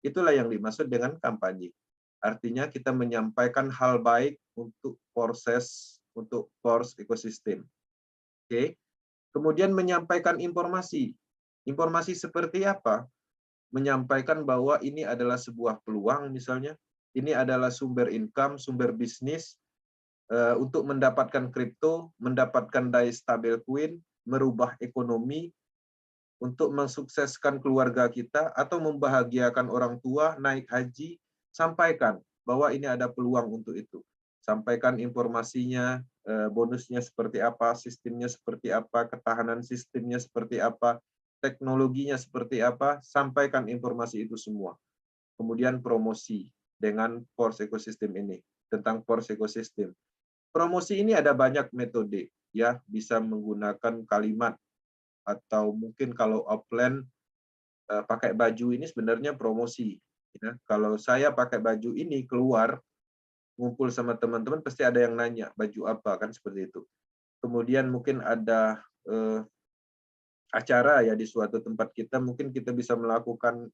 Itulah yang dimaksud dengan kampanye. Artinya kita menyampaikan hal baik untuk force ekosistem. Oke. Kemudian menyampaikan informasi. Informasi seperti apa? Menyampaikan bahwa ini adalah sebuah peluang misalnya, ini adalah sumber income, sumber bisnis untuk mendapatkan kripto, mendapatkan DAI stablecoin, merubah ekonomi, untuk mensukseskan keluarga kita atau membahagiakan orang tua, naik haji, sampaikan bahwa ini ada peluang untuk itu. Sampaikan informasinya, bonusnya seperti apa, sistemnya seperti apa, ketahanan sistemnya seperti apa, teknologinya seperti apa, sampaikan informasi itu semua. Kemudian promosi dengan force ekosistem ini, tentang force ekosistem. Promosi ini ada banyak metode, ya, bisa menggunakan kalimat atau mungkin kalau offline pakai baju ini sebenarnya promosi. Ya. Kalau saya pakai baju ini keluar, ngumpul sama teman-teman pasti ada yang nanya baju apa kan seperti itu. Kemudian mungkin ada acara ya di suatu tempat kita, mungkin kita bisa melakukan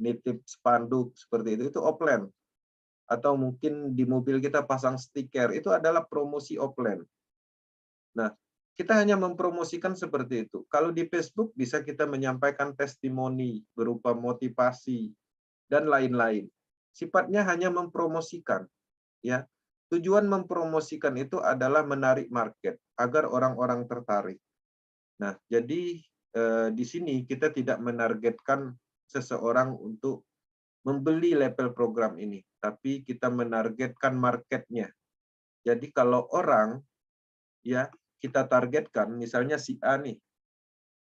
nitip spanduk seperti itu offline. Atau mungkin di mobil kita pasang stiker, itu adalah promosi offline. Nah, kita hanya mempromosikan seperti itu. Kalau di Facebook bisa kita menyampaikan testimoni berupa motivasi dan lain-lain. Sifatnya hanya mempromosikan, ya. Tujuan mempromosikan itu adalah menarik market agar orang-orang tertarik. Nah, jadi di sini kita tidak menargetkan seseorang untuk membeli level program ini, tapi kita menargetkan marketnya. Jadi kalau orang ya kita targetkan, misalnya si A nih,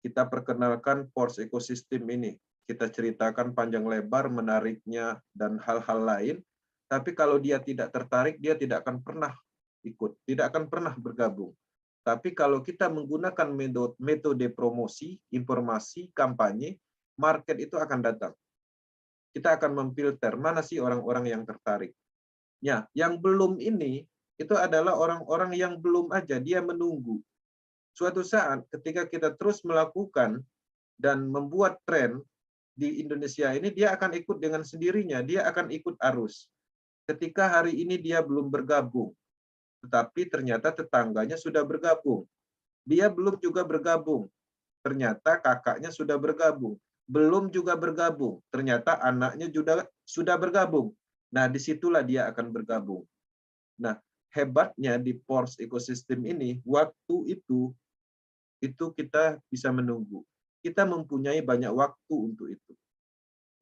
kita perkenalkan force ekosistem ini, kita ceritakan panjang lebar, menariknya, dan hal-hal lain, tapi kalau dia tidak tertarik, dia tidak akan pernah ikut, tidak akan pernah bergabung. Tapi kalau kita menggunakan metode promosi, informasi, kampanye, market itu akan datang. Kita akan memfilter mana sih orang-orang yang tertarik. Ya, yang belum ini itu adalah orang-orang yang belum aja, dia menunggu. Suatu saat ketika kita terus melakukan dan membuat tren di Indonesia ini, dia akan ikut dengan sendirinya, dia akan ikut arus. Ketika hari ini dia belum bergabung, tetapi ternyata tetangganya sudah bergabung. Dia belum juga bergabung, ternyata kakaknya sudah bergabung. Belum juga bergabung, ternyata anaknya juga sudah bergabung. Nah, disitulah dia akan bergabung. Nah, hebatnya di force ekosistem ini, waktu itu kita bisa menunggu. Kita mempunyai banyak waktu untuk itu.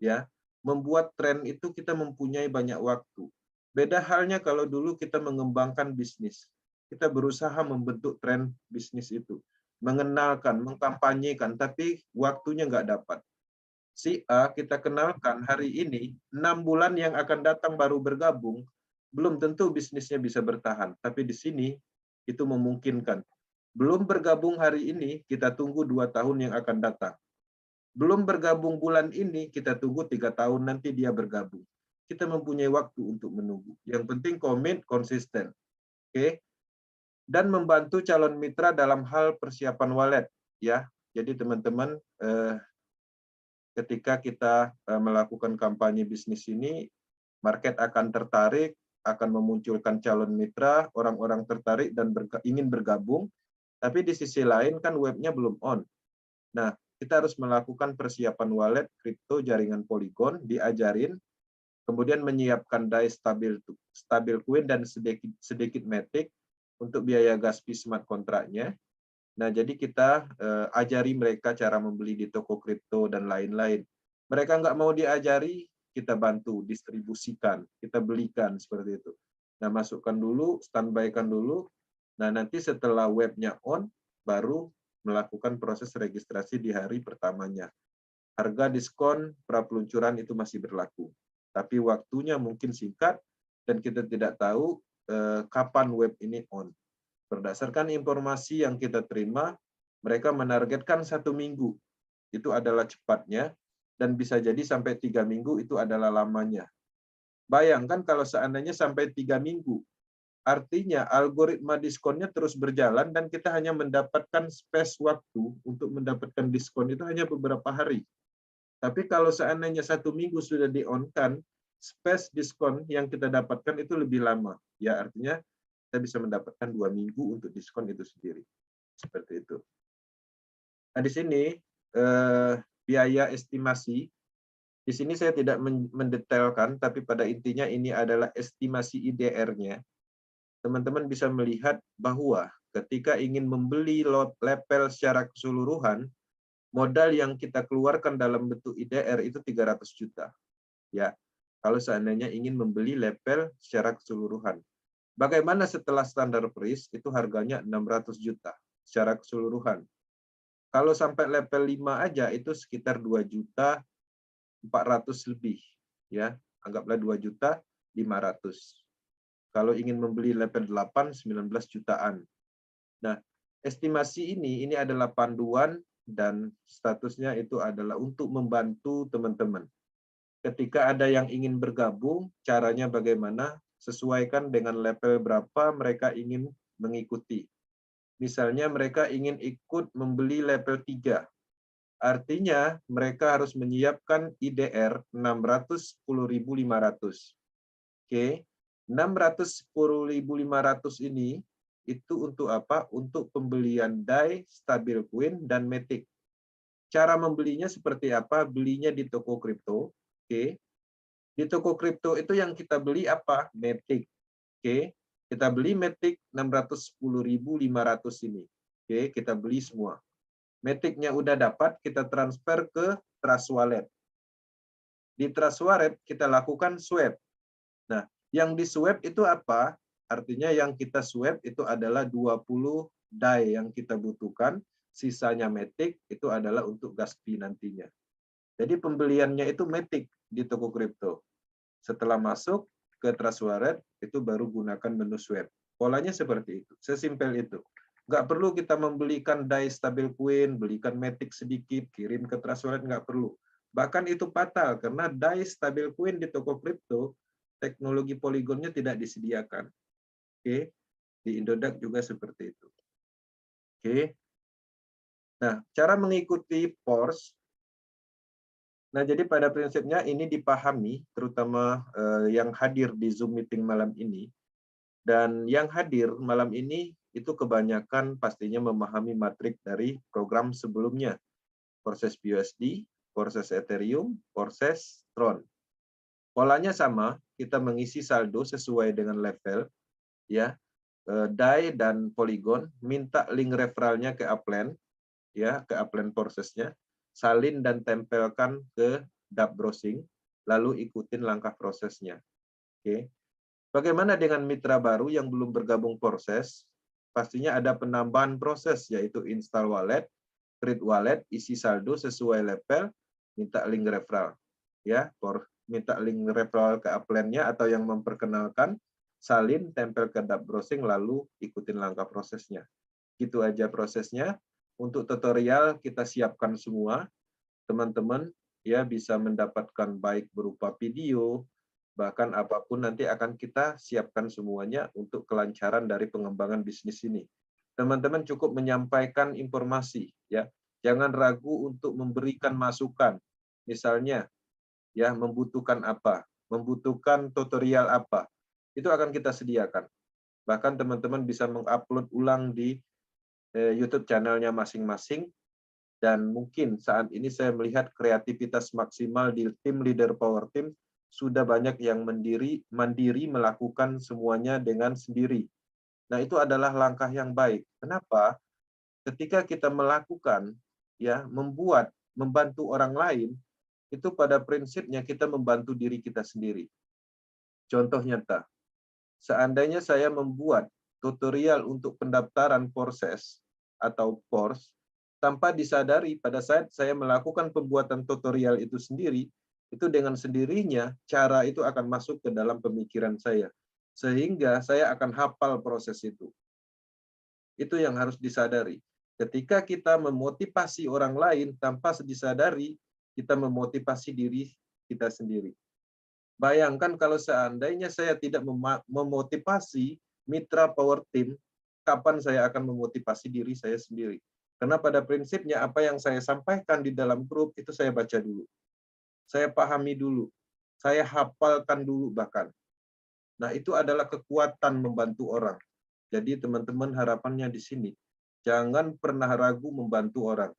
Ya, membuat tren itu kita mempunyai banyak waktu. Beda halnya kalau dulu kita mengembangkan bisnis. Kita berusaha membentuk tren bisnis itu. Mengenalkan, mengkampanyekan, tapi waktunya nggak dapat. Si A kita kenalkan hari ini, 6 bulan yang akan datang baru bergabung, belum tentu bisnisnya bisa bertahan. Tapi di sini itu memungkinkan. Belum bergabung hari ini, kita tunggu 2 tahun yang akan datang. Belum bergabung bulan ini, kita tunggu 3 tahun nanti dia bergabung. Kita mempunyai waktu untuk menunggu. Yang penting komit, konsisten. Oke? Dan membantu calon mitra dalam hal persiapan wallet. Ya, jadi teman-teman, ketika kita melakukan kampanye bisnis ini, market akan tertarik, akan memunculkan calon mitra, orang-orang tertarik dan ingin bergabung, tapi di sisi lain kan webnya belum on. Nah, kita harus melakukan persiapan wallet, kripto, jaringan Polygon, diajarin, kemudian menyiapkan DAI stablecoin dan sedikit Matic untuk biaya gas fee smart kontraknya. Nah, jadi kita ajari mereka cara membeli di toko kripto dan lain-lain. Mereka nggak mau diajari, kita bantu, distribusikan, kita belikan, seperti itu. Nah, masukkan dulu, standby-kan dulu. Nah, nanti setelah webnya on, baru melakukan proses registrasi di hari pertamanya. Harga diskon pra-peluncuran itu masih berlaku. Tapi waktunya mungkin singkat, dan kita tidak tahu kapan web ini on. Berdasarkan informasi yang kita terima, mereka menargetkan 1 minggu. Itu adalah cepatnya, dan bisa jadi sampai 3 minggu itu adalah lamanya. Bayangkan kalau seandainya sampai 3 minggu, artinya algoritma diskonnya terus berjalan dan kita hanya mendapatkan space waktu untuk mendapatkan diskon itu hanya beberapa hari. Tapi kalau seandainya 1 minggu sudah di-on-kan, space diskon yang kita dapatkan itu lebih lama. Ya, artinya kita bisa mendapatkan 2 minggu untuk diskon itu sendiri. Seperti itu. Nah, di sini biaya estimasi. Di sini saya tidak mendetailkan, tapi pada intinya ini adalah estimasi IDR-nya. Teman-teman bisa melihat bahwa ketika ingin membeli lepel secara keseluruhan, modal yang kita keluarkan dalam bentuk IDR itu 300 juta. Ya, kalau seandainya ingin membeli lepel secara keseluruhan. Bagaimana setelah standar price itu harganya 600 juta secara keseluruhan. Kalau sampai level 5 aja itu sekitar 2 juta 400 lebih, ya. Anggaplah 2 juta 500. Kalau ingin membeli level 8 19 jutaan. Nah, estimasi ini adalah panduan dan statusnya itu adalah untuk membantu teman-teman. Ketika ada yang ingin bergabung, caranya bagaimana? Sesuaikan dengan level berapa mereka ingin mengikuti. Misalnya mereka ingin ikut membeli level 3. Artinya mereka harus menyiapkan IDR 610.500. Oke. 610.500 ini itu untuk apa? Untuk pembelian DAI, Stabil Coin, dan Matic. Cara membelinya seperti apa? Belinya di toko kripto. Oke. Di toko kripto itu yang kita beli apa? Matic. Oke. Kita beli Matic 610.500 ini. Oke, kita beli semua. Matic-nya udah dapat, kita transfer ke Trust Wallet. Di Trust Wallet kita lakukan swap. Nah, yang di swap itu apa? Artinya yang kita swap itu adalah 20 DAI yang kita butuhkan, sisanya Matic itu adalah untuk gas fee nantinya. Jadi pembeliannya itu Matic di toko kripto. Setelah masuk ke Trust Wallet, itu baru gunakan menu swap. Polanya seperti itu, sesimpel itu. Nggak perlu kita membelikan DAI Stabil Coin, belikan Matic sedikit, kirim ke Trust Wallet, nggak perlu. Bahkan itu fatal, karena DAI Stabil Coin di toko kripto, teknologi Polygonnya tidak disediakan. Oke, di Indodax juga seperti itu. Oke. Nah, cara mengikuti PORS. Nah, jadi pada prinsipnya ini dipahami, terutama yang hadir di Zoom meeting malam ini. Dan yang hadir malam ini itu kebanyakan pastinya memahami matrik dari program sebelumnya. Proses BUSD, proses Ethereum, proses Tron. Polanya sama, kita mengisi saldo sesuai dengan level, ya. DAI dan Polygon, minta link referralnya ke Upland, ya, ke Upland prosesnya. Salin dan tempelkan ke dApp Browsing, lalu ikutin langkah prosesnya. Oke. Bagaimana dengan mitra baru yang belum bergabung proses? Pastinya ada penambahan proses, yaitu install wallet, create wallet, isi saldo sesuai level, minta link referral. Ya, minta link referral ke Upland-nya atau yang memperkenalkan, salin, tempel ke dApp Browsing, lalu ikutin langkah prosesnya. Gitu aja prosesnya. Untuk tutorial kita siapkan semua, teman-teman ya bisa mendapatkan baik berupa video, bahkan apapun nanti akan kita siapkan semuanya untuk kelancaran dari pengembangan bisnis ini. Teman-teman cukup menyampaikan informasi, ya, jangan ragu untuk memberikan masukan. Misalnya, ya membutuhkan apa, membutuhkan tutorial apa, itu akan kita sediakan. Bahkan teman-teman bisa mengupload ulang di YouTube channelnya masing-masing, dan mungkin saat ini saya melihat kreativitas maksimal di tim leader Power Team sudah banyak yang mandiri melakukan semuanya dengan sendiri. Nah, itu adalah langkah yang baik. Kenapa? Ketika kita melakukan, ya, membantu orang lain, itu pada prinsipnya kita membantu diri kita sendiri. Contoh nyata, seandainya saya membuat tutorial untuk pendaftaran proses atau PORS, tanpa disadari pada saat saya melakukan pembuatan tutorial itu sendiri, itu dengan sendirinya cara itu akan masuk ke dalam pemikiran saya. Sehingga saya akan hafal proses itu. Itu yang harus disadari. Ketika kita memotivasi orang lain tanpa disadari, kita memotivasi diri kita sendiri. Bayangkan kalau seandainya saya tidak memotivasi mitra Power Team, kapan saya akan memotivasi diri saya sendiri? Karena pada prinsipnya apa yang saya sampaikan di dalam grup itu saya baca dulu. Saya pahami dulu. Saya hafalkan dulu bahkan. Nah, itu adalah kekuatan membantu orang. Jadi teman-teman harapannya di sini, jangan pernah ragu membantu orang.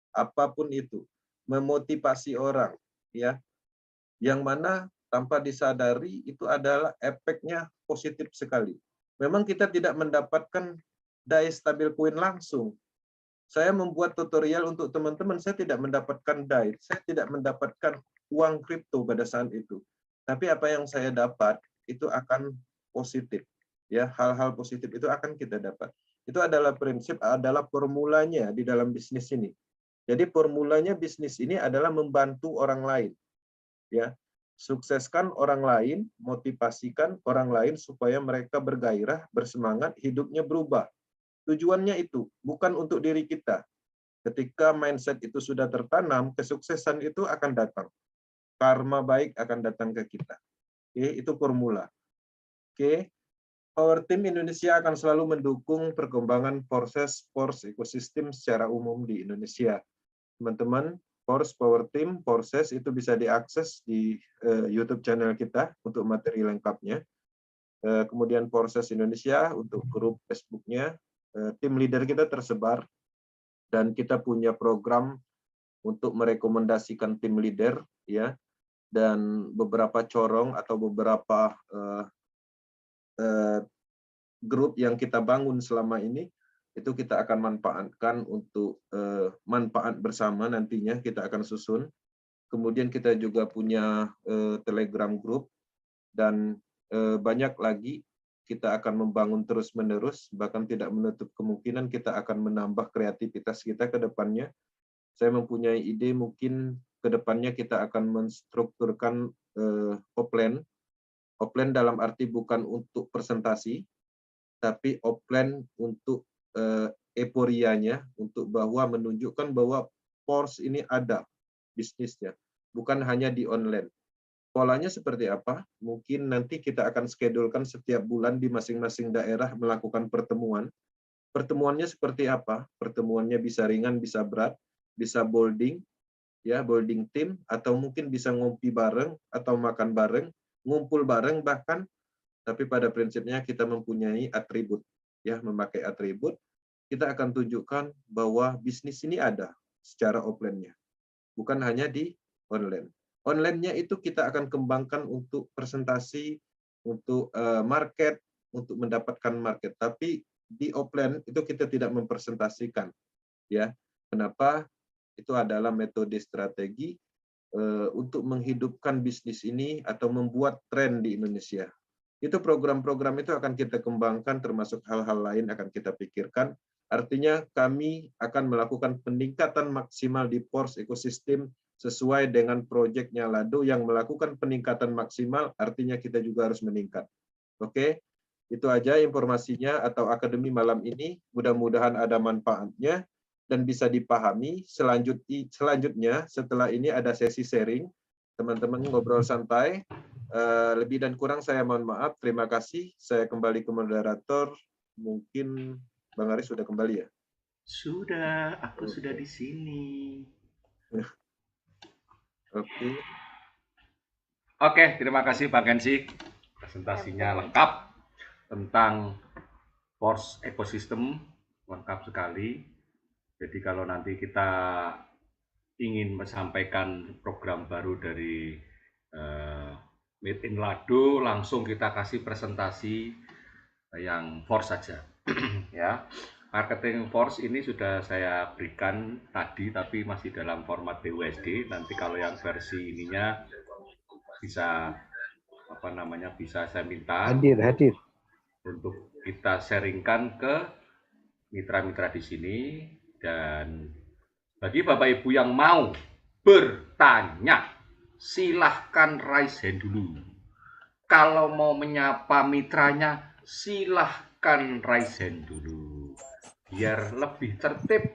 Apapun itu, memotivasi orang, ya. Yang mana tanpa disadari itu adalah efeknya positif sekali. Memang kita tidak mendapatkan dai stabil coin langsung. Saya membuat tutorial untuk teman-teman, saya tidak mendapatkan dai, saya tidak mendapatkan uang kripto pada saat itu. Tapi apa yang saya dapat itu akan positif. Ya, hal-hal positif itu akan kita dapat. Itu adalah prinsip, adalah formulanya di dalam bisnis ini. Jadi formulanya bisnis ini adalah membantu orang lain. Ya, sukseskan orang lain, motivasikan orang lain supaya mereka bergairah, bersemangat, hidupnya berubah. Tujuannya itu bukan untuk diri kita. Ketika mindset itu sudah tertanam, kesuksesan itu akan datang. Karma baik akan datang ke kita. Oke, itu formula. Oke, Power Team Indonesia akan selalu mendukung perkembangan proses Force ekosistem secara umum di Indonesia. Teman-teman, Force Power Team, Forces itu bisa diakses di YouTube channel kita untuk materi lengkapnya. Kemudian Forces Indonesia untuk grup Facebook-nya. Tim leader kita tersebar dan kita punya program untuk merekomendasikan tim leader, ya, dan beberapa corong atau beberapa grup yang kita bangun selama ini itu kita akan manfaatkan untuk manfaat bersama nantinya kita akan susun. Kemudian kita juga punya Telegram group dan banyak lagi kita akan membangun terus-menerus, bahkan tidak menutup kemungkinan kita akan menambah kreativitas kita ke depannya. Saya mempunyai ide mungkin ke depannya kita akan menstrukturkan offline. Offline dalam arti bukan untuk presentasi, tapi offline untuk euforianya, untuk bahwa menunjukkan bahwa Force ini ada bisnisnya, bukan hanya di online. Polanya seperti apa? Mungkin nanti kita akan schedulekan setiap bulan di masing-masing daerah melakukan pertemuan. Pertemuannya seperti apa? Pertemuannya bisa ringan, bisa berat, bisa bolding, ya, bolding team, atau mungkin bisa ngopi bareng, atau makan bareng, ngumpul bareng bahkan. Tapi pada prinsipnya kita mempunyai atribut, ya, memakai atribut, kita akan tunjukkan bahwa bisnis ini ada secara offline-nya, bukan hanya di online. Online-nya itu kita akan kembangkan untuk presentasi, untuk market, untuk mendapatkan market. Tapi di offline itu kita tidak mempresentasikan, ya. Kenapa? Itu adalah metode strategi untuk menghidupkan bisnis ini atau membuat tren di Indonesia. Itu program-program itu akan kita kembangkan, termasuk hal-hal lain akan kita pikirkan. Artinya kami akan melakukan peningkatan maksimal di Force ekosistem sesuai dengan proyeknya Lado yang melakukan peningkatan maksimal, artinya kita juga harus meningkat. Oke, itu aja informasinya atau akademi malam ini. Mudah-mudahan ada manfaatnya dan bisa dipahami. Selanjutnya, setelah ini ada sesi sharing. Teman-teman ngobrol santai. Lebih dan kurang saya mohon maaf. Terima kasih. Saya kembali ke moderator. Mungkin Bang Aris sudah kembali ya? Sudah, aku sudah di sini. Oke, terima kasih Bang Kensi. Presentasinya lengkap tentang Force ekosistem, lengkap sekali. Jadi kalau nanti kita ingin menyampaikan program baru dari Made in Lado, langsung kita kasih presentasi yang Force saja. Ya, marketing Force ini sudah saya berikan tadi, tapi masih dalam format BUSD. Nanti kalau yang versi ininya bisa bisa saya minta hadir untuk kita sharingkan ke mitra-mitra di sini. Dan bagi Bapak Ibu yang mau bertanya silahkan raise hand dulu. Kalau mau menyapa mitranya, silahkan raise hand dulu. Biar lebih tertib.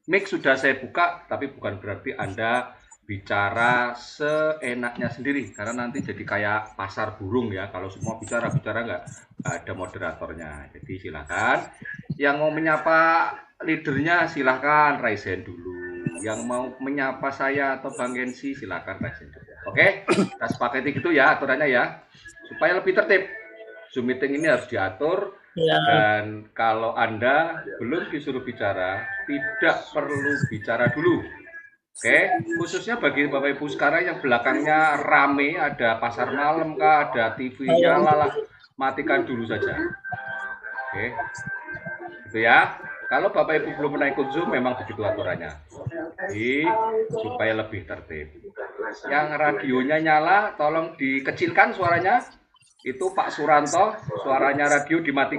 Mic sudah saya buka, tapi bukan berarti Anda bicara seenaknya sendiri, karena nanti jadi kayak pasar burung ya. Kalau semua bicara nggak ada moderatornya. Jadi silakan. Yang mau menyapa leadernya silahkan raise hand dulu. Yang mau menyapa saya atau Bang Gensi silahkan raise hand dulu. Oke, kita sepakati gitu ya aturannya ya, supaya lebih tertib. Zoom meeting ini harus diatur. Dan kalau Anda belum disuruh bicara, tidak perlu bicara dulu. Oke, khususnya bagi Bapak Ibu sekarang yang belakangnya rame, ada pasar malam kah, ada TV-nya, lah, matikan dulu saja. Oke, gitu ya. Kalau Bapak Ibu belum pernah ikut Zoom, memang begitu aturannya. Jadi, supaya lebih tertib. Yang radionya nyala, tolong dikecilkan suaranya. Itu Pak Suranto, suaranya radio dimatikan.